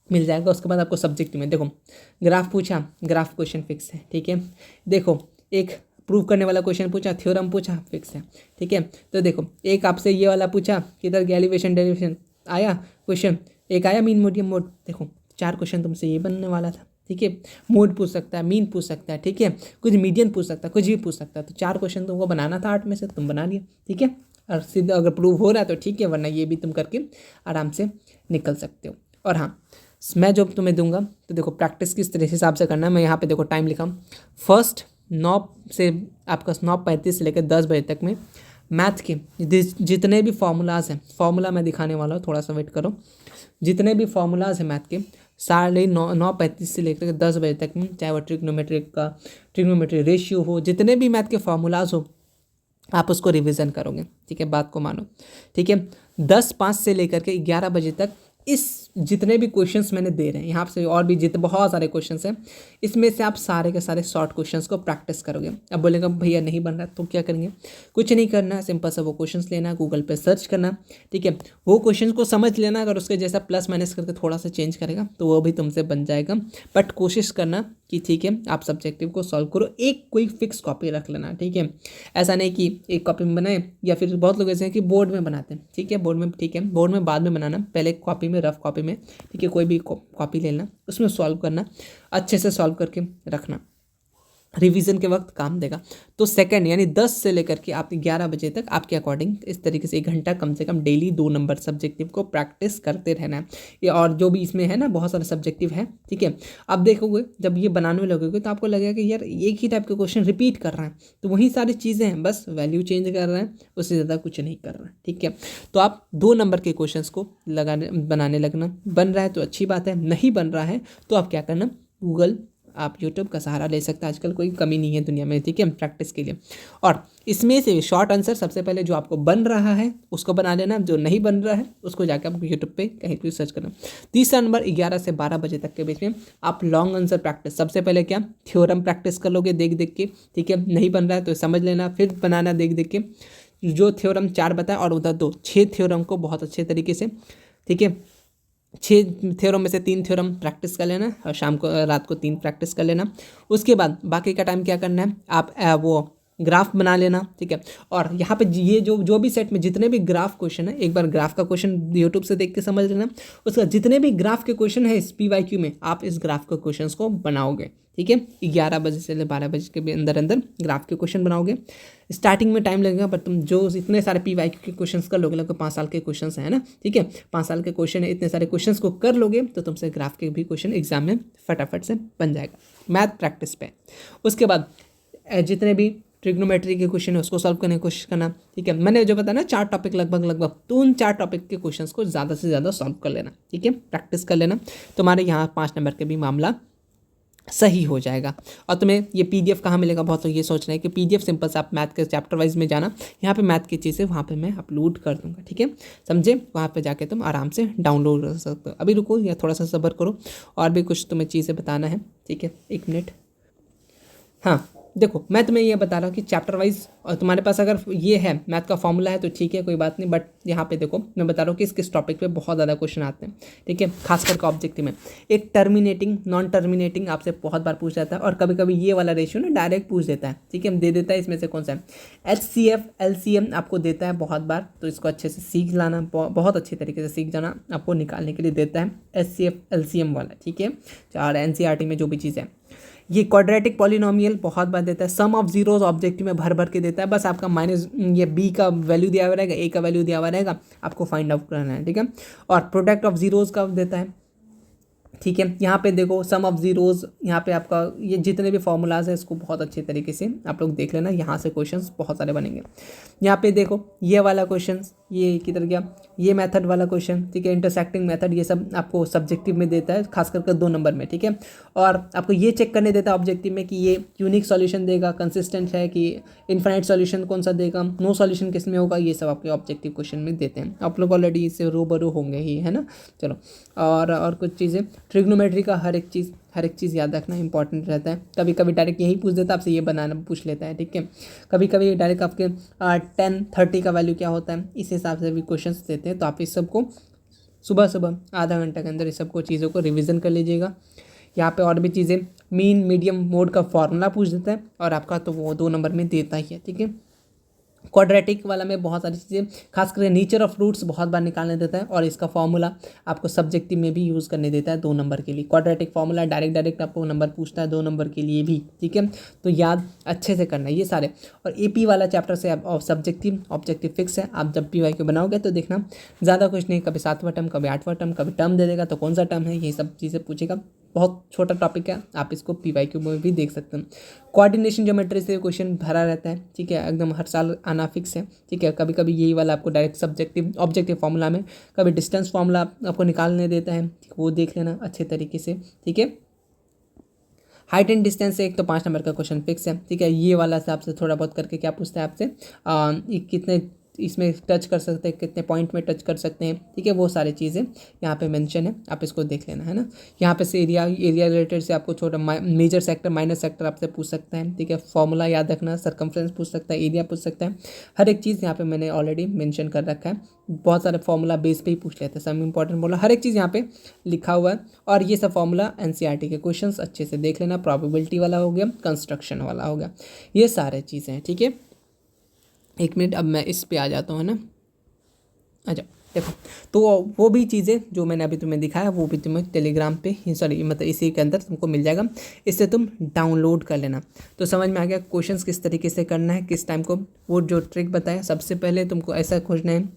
मिल जाएगा। उसके बाद आपको सब्जेक्ट में देखो ग्राफ पूछा, ग्राफ क्वेश्चन फिक्स है, ठीक है। देखो एक प्रूव करने वाला क्वेश्चन पूछा, थ्योरम पूछा, फिक्स है, ठीक है। तो देखो एक आपसे ये वाला पूछा, किधर एलिवेशन डेरिवेशन आया क्वेश्चन, एक आया मीन मीडियम मोड। देखो 4 क्वेश्चन तुमसे ये बनने वाला था, ठीक है। मोड पूछ सकता है, मीन पूछ सकता है, ठीक है, कुछ मीडियन पूछ सकता है, कुछ भी पूछ सकता है। तो 4 क्वेश्चन तुमको बनाना था 8 में से, तुम बना लिया, ठीक है। और सीधा अगर प्रूव हो रहा है तो ठीक है, वरना ये भी तुम करके आराम से निकल सकते हो। और हाँ, मैं जो तुम्हें दूंगा तो देखो प्रैक्टिस किस तरह हिसाब से करना है। मैं यहाँ पे देखो टाइम लिखा, फर्स्ट 9 से आपका 9:35 से लेकर 10 बजे तक में मैथ के जितने भी फार्मूलाज हैं, फार्मूला मैं दिखाने वाला हूँ, थोड़ा सा वेट करो। जितने भी फार्मूलाज हैं मैथ के 9:35 से लेकर 10 बजे तक में, चाहे वो ट्रिग्नोमेट्री रेशियो हो, जितने भी मैथ के फार्मूलाज हो, आप उसको रिवीजन करोगे, ठीक है, बात को मानो, ठीक है। 10:05 से लेकर के 11 बजे तक इस जितने भी क्वेश्चंस मैंने दे रहे हैं यहाँ से, और भी जितने बहुत सारे क्वेश्चंस हैं, इसमें से आप सारे के सारे शॉर्ट क्वेश्चंस को प्रैक्टिस करोगे। अब बोलेगा भैया नहीं बन रहा तो क्या करेंगे, कुछ नहीं करना, सिंपल सा वो क्वेश्चंस लेना, गूगल पे सर्च करना, ठीक है, वो क्वेश्चंस को समझ लेना। अगर उसके जैसा प्लस माइनस करके थोड़ा सा चेंज करेगा तो वो भी तुमसे बन जाएगा। बट कोशिश करना कि ठीक है आप सब्जेक्टिव को सॉल्व करो, एक कोई फिक्स कॉपी रख लेना, ठीक है। ऐसा नहीं कि एक कॉपी में बनाए, या फिर बहुत लोग ऐसे हैं कि बोर्ड में बनाते हैं, ठीक है, बोर्ड में ठीक है, बोर्ड में बाद में बनाना, पहले कॉपी में, रफ कॉपी में, ठीक है, कोई भी कॉपी लेना, उसमें सॉल्व करना, अच्छे से सॉल्व करके रखना, रिवीजन के वक्त काम देगा। तो सेकंड यानी 10 से लेकर के आप 11 बजे तक आपके अकॉर्डिंग इस तरीके से 1 घंटा कम से कम डेली 2 नंबर सब्जेक्टिव को प्रैक्टिस करते रहना है। ये और जो भी इसमें है ना बहुत सारे सब्जेक्टिव है, ठीक है। अब देखोगे जब ये बनाने में लगोगे तो आपको लगेगा कि यार एक ही टाइप के क्वेश्चन रिपीट कर रहे हैं, तो वही सारी चीज़ें हैं, बस वैल्यू चेंज कर रहे हैं, उससे ज़्यादा कुछ नहीं कर रहे हैं, ठीक है। तो आप 2 नंबर के क्वेश्चन को बनाने लगना, बन रहा है तो अच्छी बात है, नहीं बन रहा है तो आप क्या करना, गूगल आप यूट्यूब का सहारा ले सकते हैं। आजकल कोई कमी नहीं है दुनिया में, ठीक है, प्रैक्टिस के लिए। और इसमें से शॉर्ट आंसर सबसे पहले जो आपको बन रहा है उसको बना लेना, जो नहीं बन रहा है उसको जाकर आप यूट्यूब पे कहीं भी सर्च करना। तीसरा नंबर 11 से 12 बजे तक के बीच में आप लॉन्ग आंसर प्रैक्टिस, सबसे पहले क्या थ्योरम प्रैक्टिस कर लोगे देख देख के, ठीक है, नहीं बन रहा है तो समझ लेना, फिर बनाना देख देख के, जो थ्योरम 4 बताए और उधर 2 6 थ्योरम को बहुत अच्छे तरीके से, ठीक है, 6 थ्योरम में से 3 थ्योरम प्रैक्टिस कर लेना और शाम को रात को 3 प्रैक्टिस कर लेना। उसके बाद बाकी का टाइम क्या करना है, आप वो ग्राफ बना लेना, ठीक है। और यहाँ पे ये जो भी सेट में जितने भी ग्राफ क्वेश्चन है, एक बार ग्राफ का क्वेश्चन यूट्यूब से देख के समझ लेना। उसका जितने भी ग्राफ के क्वेश्चन है इस PYQ में, आप इस ग्राफ के क्वेश्चन को बनाओगे, ठीक है। 11 बजे से 12 बजे के भी अंदर अंदर ग्राफ के क्वेश्चन बनाओगे। स्टार्टिंग में टाइम लगेगा, पर तुम जो इतने सारे PYQ के क्वेश्चन कर लोगे, लगभग 5 साल के क्वेश्चन है ना, ठीक है, 5 साल के क्वेश्चन है, इतने सारे क्वेश्चन को कर लोगे तो तुमसे ग्राफ के भी क्वेश्चन एग्जाम में फटाफट से बन जाएगा मैथ प्रैक्टिस पे। उसके बाद जितने भी ट्रिग्नोमेट्री के क्वेश्चन है उसको सॉल्व करने की कोशिश करना, ठीक है। मैंने जो बताया ना 4 टॉपिक लगभग तो उन 4 टॉपिक के क्वेश्चंस को ज़्यादा से ज़्यादा सॉल्व कर लेना, ठीक है, प्रैक्टिस कर लेना। तुम्हारे यहाँ 5 नंबर के भी मामला सही हो जाएगा। और तुम्हें ये PDF कहाँ मिलेगा, बहुत लोग ये सोच रहे हैं कि PDF सिंपल से आप मैथ के चैप्टर वाइज में जाना, यहाँ पे मैथ की चीज़ें वहाँ पे मैं अपलोड कर दूँगा, ठीक है, समझे। वहाँ पे जाके तुम आराम से डाउनलोड कर सकते हो। अभी रुको या थोड़ा सा सब्र करो, और भी कुछ तुम्हें चीज़ें बताना है, ठीक है, 1 मिनट। हाँ देखो, मैं तुम्हें ये बता रहा हूँ कि चैप्टर वाइज, और तुम्हारे पास अगर ये है मैथ का फॉर्मूला है तो ठीक है, कोई बात नहीं, बट यहाँ पे देखो मैं बता रहा हूँ कि किस टॉपिक पे बहुत ज़्यादा क्वेश्चन आते हैं, ठीक है, खास करके ऑब्जेक्टिव में। एक टर्मिनेटिंग नॉन टर्मिनेटिंग आपसे बहुत बार पूछ जाता है, और कभी कभी ये वाला रेशियो ना डायरेक्ट पूछ देता है, ठीक है, दे देता है इसमें से कौन सा है। HCF LCM आपको देता है बहुत बार, तो इसको अच्छे से सीख लाना, बहुत अच्छे तरीके से सीख जाना, आपको निकालने के लिए देता है HCF LCM वाला, ठीक है। और NCERT में जो भी चीज़ है, ये क्वाड्रेटिक पॉलिनोमियल बहुत बार देता है। सम ऑफ जीरोज ऑब्जेक्टिव में भर भर के देता है, बस आपका माइनस ये B का वैल्यू दिया हुआ रहेगा, A का वैल्यू दिया हुआ रहेगा, आपको फाइंड आउट करना है, ठीक है। और प्रोडक्ट ऑफ जीरोज का देता है, ठीक है। यहाँ पे देखो सम ऑफ जीरोज, यहाँ पे आपका ये जितने भी फॉर्मूलाज है इसको बहुत अच्छे तरीके से आप लोग देख लेना, यहाँ से क्वेश्चंस बहुत सारे बनेंगे। यहाँ पे देखो ये वाला क्वेश्चन, ये किधर गया, ये मेथड वाला क्वेश्चन, ठीक है, इंटरसेक्टिंग मेथड, ये सब आपको सब्जेक्टिव में देता है, खास करके 2 नंबर में, ठीक है। और आपको ये चेक करने देता है ऑब्जेक्टिव में कि ये यूनिक सॉल्यूशन देगा, कंसिस्टेंट है, कि इन्फाइनाइट सॉल्यूशन कौन सा देगा, नो सॉल्यूशन किस में होगा, ये सब आपके ऑब्जेक्टिव क्वेश्चन में देते हैं। आप लोग ऑलरेडी इससे रूबरू होंगे ही, है ना। चलो, और कुछ चीज़ें ट्रिग्नोमेट्री का हर एक चीज़ याद रखना इंपॉर्टेंट रहता है। कभी कभी डायरेक्ट यही पूछ देता है आपसे, ये बनाना पूछ लेता है, ठीक है। कभी कभी डायरेक्ट आपके 10 30 का वैल्यू क्या होता है इस हिसाब से भी क्वेश्चंस देते हैं, तो आप इस सबको सुबह आधा घंटा के अंदर इस सबको चीज़ों को रिविज़न कर लीजिएगा। यहाँ पे और भी चीज़ें, मीन मीडियम मोड का फॉर्मूला पूछ देता है, और आपका तो वो 2 नंबर में देता ही है, ठीक है। क्वाड्रेटिक वाला में बहुत सारी चीज़ें, खासकर नेचर ऑफ रूट्स बहुत बार निकालने देता है, और इसका फॉर्मूला आपको सब्जेक्टिव में भी यूज़ करने देता है 2 नंबर के लिए। क्वाड्रेटिक फॉर्मूला डायरेक्ट आपको नंबर पूछता है 2 नंबर के लिए भी, ठीक है, तो याद अच्छे से करना ये सारे। और AP वाला चैप्टर से आप सब्जेक्टिव ऑब्जेक्टिव फिक्स है, आप जब PYQ बनाओगे तो देखना ज़्यादा कुछ नहीं, कभी 7वां टर्म, कभी 8वां टर्म, कभी टर्म दे देगा तो कौन सा टर्म है, ये सब चीज़ें पूछेगा। बहुत छोटा टॉपिक है, आप इसको PYQ में भी देख सकते हैं। कोऑर्डिनेशन ज्योमेट्री से क्वेश्चन भरा रहता है, ठीक है, एकदम हर साल आना फिक्स है, ठीक है। कभी कभी यही वाला आपको डायरेक्ट सब्जेक्टिव ऑब्जेक्टिव फॉर्मूला में, कभी डिस्टेंस फॉर्मूला आपको निकालने देता है, वो देख लेना अच्छे तरीके से, ठीक है। हाइट एंड डिस्टेंस से एक तो 5 नंबर का क्वेश्चन फिक्स है, ठीक है। ये वाला से आपसे थोड़ा बहुत करके क्या पूछता है आपसे, कितने इसमें टच कर सकते हैं, कितने पॉइंट में टच कर सकते हैं, ठीक है, वो सारी चीज़ें यहाँ पे मेंशन है, आप इसको देख लेना, है ना। यहाँ पे से एरिया रिलेटेड से आपको छोटा मेजर सेक्टर माइनर सेक्टर आपसे पूछ सकता है, ठीक है। फॉर्मूला याद रखना, सर्कमफ्रेंस पूछ सकता है, एरिया पूछ सकता है, हर एक चीज़ यहाँ पे मैंने ऑलरेडी मेंशन कर रखा है। बहुत सारे फॉर्मूला बेस पे ही पूछ लेते हैं, सब इंपॉर्टेंट फॉर्मूला हर एक चीज़ यहाँ पे लिखा हुआ है। और ये सब फॉर्मूला NCERT के क्वेश्चंस अच्छे से देख लेना, प्रोबेबिलिटी वाला हो गया, कंस्ट्रक्शन वाला हो गया, ये सारे चीज़ें हैं, ठीक है। 1 मिनट, अब मैं इस पे आ जाता हूँ, है ना। अच्छा देखो, तो वो भी चीज़ें जो मैंने अभी तुम्हें दिखाया वो भी तुम्हें टेलीग्राम पे, सॉरी मतलब इसी के अंदर तुमको मिल जाएगा, इससे तुम डाउनलोड कर लेना। तो समझ में आ गया क्वेश्चंस किस तरीके से करना है, किस टाइम को, वो जो ट्रिक बताया। सबसे पहले तुमको ऐसा खोजना है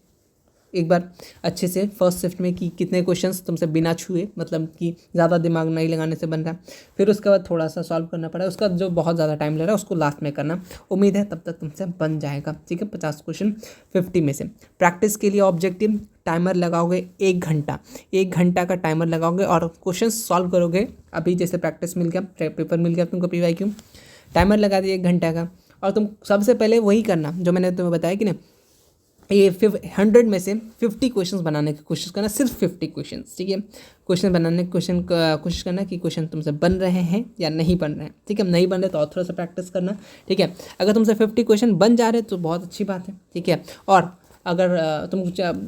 एक बार अच्छे से फर्स्ट शिफ्ट में कि कितने क्वेश्चंस तुमसे बिना छुए, मतलब कि ज़्यादा दिमाग नहीं लगाने से बन रहा है, फिर उसके बाद थोड़ा सा सॉल्व करना पड़ा, उसका जो बहुत ज़्यादा टाइम ले रहा है उसको लास्ट में करना। उम्मीद है तब तक तुमसे बन जाएगा, ठीक है। 50 क्वेश्चन 50 में से। प्रैक्टिस के लिए ऑब्जेक्टिव टाइमर लगाओगे 1 घंटा, 1 घंटा का टाइमर लगाओगे और क्वेश्चन सॉल्व करोगे। अभी जैसे प्रैक्टिस मिल गया, पेपर मिल गया तुमको PYQ, टाइमर लगा दिया 1 घंटा का, और तुम सबसे पहले वही करना जो मैंने तुम्हें बताया कि ना, ये 100 में से 50 क्वेश्चंस बनाने की कोशिश करना, सिर्फ 50 क्वेश्चंस, ठीक है। क्वेश्चन बनाने की कोशिश करना कि क्वेश्चन तुमसे बन रहे हैं या नहीं बन रहे हैं, ठीक है। नहीं बन रहे तो और थोड़ा सा प्रैक्टिस करना, ठीक है। अगर तुमसे 50 क्वेश्चन बन जा रहे तो बहुत अच्छी बात है, ठीक है। और अगर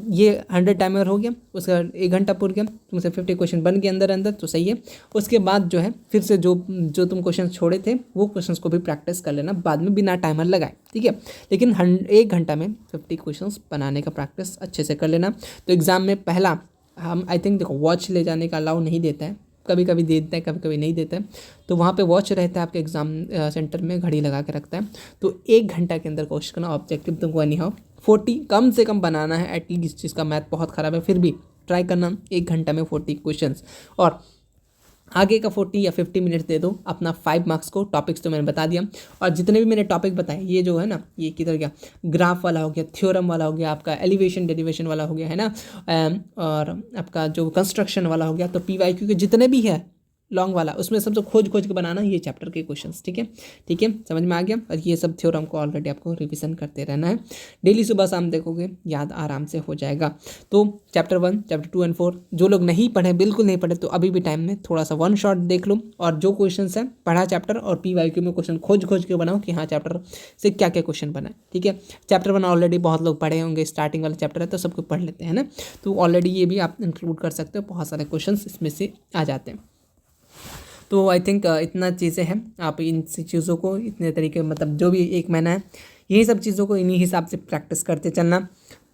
ये 100 टाइमर हो गया, उसका 1 घंटा पूर गया, तुमसे 50 क्वेश्चन बन गए अंदर अंदर तो सही है। उसके बाद जो है फिर से जो तुम क्वेश्चन छोड़े थे वो क्वेश्चंस को भी प्रैक्टिस कर लेना बाद में बिना टाइमर लगाए, ठीक है। लेकिन 1 घंटा में 50 क्वेश्चंस बनाने का प्रैक्टिस अच्छे से कर लेना। तो एग्ज़ाम में पहला हम आई थिंक देखो वॉच ले जाने का अलाउ नहीं देता है, कभी कभी देता है कभी कभी नहीं देता है, तो वहाँ पे वॉच रहता है आपके एग्ज़ाम सेंटर में, घड़ी लगा के रखता है। तो 1 घंटा के अंदर कोशिश करना, ऑब्जेक्टिव तुमको एनी हाउ 40 कम से कम बनाना है एटलीस्ट। जिसका मैथ बहुत ख़राब है फिर भी ट्राई करना 1 घंटा में 40 क्वेश्चंस, और आगे का 40 या 50 मिनट दे दो अपना 5 मार्क्स को। टॉपिक्स तो मैंने बता दिया, और जितने भी मैंने टॉपिक बताए ये जो है ना, ये किधर गया, ग्राफ वाला हो गया, थ्योरम वाला हो गया, आपका एलिवेशन डेरिवेशन वाला हो गया है ना, और आपका जो कंस्ट्रक्शन वाला हो गया, तो PYQ के जितने भी है लॉन्ग वाला उसमें सबसे खोज के बनाना ये चैप्टर के क्वेश्चंस, ठीक है, ठीक है, समझ में आ गया। और ये सब थ्योरम को ऑलरेडी आपको रिवीजन करते रहना है, डेली सुबह शाम देखोगे याद आराम से हो जाएगा। तो चैप्टर 1, चैप्टर 2 एंड 4 जो लोग नहीं पढ़े, बिल्कुल नहीं पढ़े, तो अभी भी टाइम में थोड़ा सा 1 शॉट देख लो, और जो क्वेश्चन है पढ़ा चैप्टर और PYQ में क्वेश्चन खोज के बनाओ कि हाँ चैप्टर से क्या क्या क्वेश्चन बना है, ठीक है। चैप्टर 1 ऑलरेडी बहुत लोग पढ़े होंगे, स्टार्टिंग वाला चैप्टर है तो सबको पढ़ लेते हैं ना, तो ऑलरेडी ये भी आप इंक्लूड कर सकते हो, बहुत सारे क्वेश्चन इसमें से आ जाते हैं। तो आई थिंक इतना चीज़ें हैं, आप इन चीज़ों को इतने तरीके मतलब जो भी 1 महीना है यही सब चीज़ों को इन्हीं हिसाब से प्रैक्टिस करते चलना।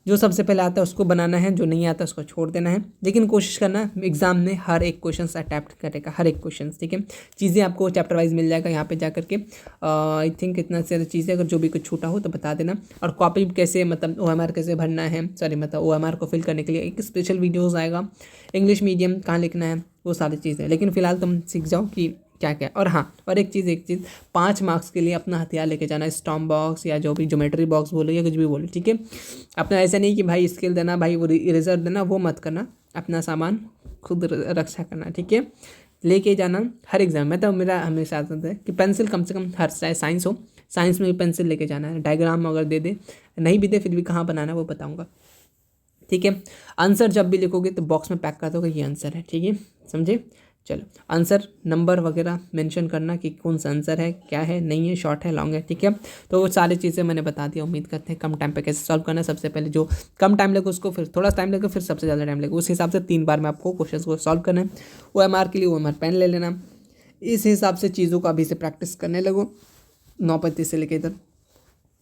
जो सबसे पहले आता है उसको बनाना है, जो नहीं आता उसको छोड़ देना है, लेकिन कोशिश करना एग्जाम में हर एक क्वेश्चन अटैम्प्ट करेगा, हर एक क्वेश्चन, ठीक है। चीज़ें आपको चैप्टर वाइज मिल जाएगा यहाँ पे जा करके। आई थिंक इतना सारी चीज़ें, अगर जो भी कुछ छूटा हो तो बता देना। और कॉपी कैसे मतलब OMR कैसे भरना है, सॉरी मतलब OMR को फिल करने के लिए एक स्पेशल वीडियोज़ आएगा, इंग्लिश मीडियम कहाँ लिखना है, वो सारी चीज़ें। लेकिन फिलहाल तुम सीख जाओ कि क्या क्या। और हाँ, और एक चीज़ 5 मार्क्स के लिए अपना हथियार लेके जाना, स्टॉम्प बॉक्स या जो भी ज्योमेट्री बॉक्स बोलो या कुछ भी बोलो, ठीक है। अपना ऐसा नहीं कि भाई स्केल देना, भाई वो रिजर्व देना, वो मत करना, अपना सामान खुद रक्षा करना, ठीक है, लेके जाना हर एग्जाम में। तो मेरा हमेशा आदत है कि पेंसिल कम से कम हर चाहे साइंस हो, साइंस में भी पेंसिल लेके जाना है। डायग्राम अगर दे नहीं भी दे फिर भी कहाँ बनाना है वो बताऊँगा, ठीक है। आंसर जब भी लिखोगे तो बॉक्स में पैक कर दोगे ये आंसर है, ठीक है, समझे। चलो आंसर नंबर वगैरह मेंशन करना कि कौन सा आंसर है, क्या है, नहीं है, शॉर्ट है, लॉन्ग है, ठीक है। तो वो सारी चीज़ें मैंने बता दिया। उम्मीद करते हैं कम टाइम पे कैसे सॉल्व करना है। सबसे पहले जो कम टाइम लगे उसको, फिर थोड़ा टाइम लगे, फिर सबसे ज़्यादा टाइम लगे, उस हिसाब से 3 बार में आपको क्वेश्चन को सॉल्व करना है। OMR के लिए OMR पेन ले लेना, इस हिसाब से चीज़ों को अभी से प्रैक्टिस करने लगो। 9:35 से लेकर इधर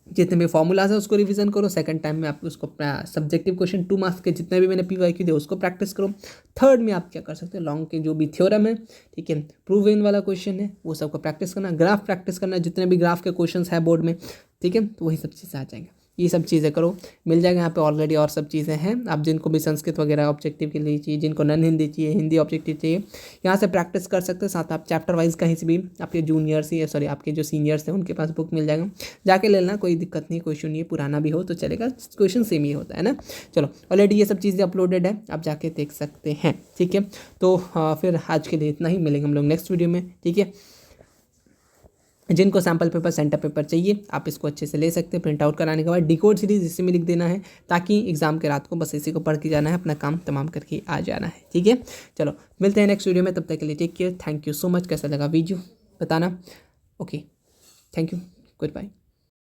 जितने भी फॉर्मूलाज है उसको रिवीजन करो। सेकंड टाइम में आप उसको सब्जेक्टिव क्वेश्चन 2 मार्क्स के जितने भी मैंने PYQ दिए उसको प्रैक्टिस करो। थर्ड में आप क्या कर सकते हो, लॉन्ग के जो भी थ्योरम है, ठीक है, प्रूव इन वाला क्वेश्चन है वो सबको प्रैक्टिस करना, ग्राफ प्रैक्टिस करना, जितने भी ग्राफ के क्वेश्चन है बोर्ड में, ठीक है, तो वही सब चीज़ें आ जाएंगे। ये सब चीज़ें करो, मिल जाएगा यहाँ पे ऑलरेडी। और सब चीज़ें हैं, आप जिनको भी संस्कृत वगैरह ऑब्जेक्टिव के लिए चाहिए, जिनको नॉन हिंदी चाहिए, हिंदी ऑब्जेक्टिव चाहिए, यहाँ से प्रैक्टिस कर सकते हैं। साथ आप चैप्टर वाइज कहीं से भी आपके जूनियर्स या सॉरी आपके जो सीनियर्स हैं उनके पास बुक मिल जाएगा, जाके ले लेना, कोई दिक्कत नहीं, कोई इशू नहीं है। पुराना भी हो तो चलेगा, क्वेश्चन सेम ही होता है ना। चलो ऑलरेडी ये सब चीज़ें अपलोडेड है, आप जाके देख सकते हैं, ठीक है। तो फिर आज के लिए इतना ही, मिलेंगे हम लोग नेक्स्ट वीडियो में, ठीक है। जिनको सैम्पल पेपर, सेंटर पेपर चाहिए आप इसको अच्छे से ले सकते हैं। प्रिंट आउट कराने के बाद डिकोड सीरीज इसी में लिख देना है, ताकि एग्जाम के रात को बस इसी को पढ़ के जाना है, अपना काम तमाम करके आ जाना है, ठीक है। चलो मिलते हैं नेक्स्ट वीडियो में, तब तक के लिए take care, thank you so much. कैसा लगा वीडियो बताना, okay, thank you, good bye.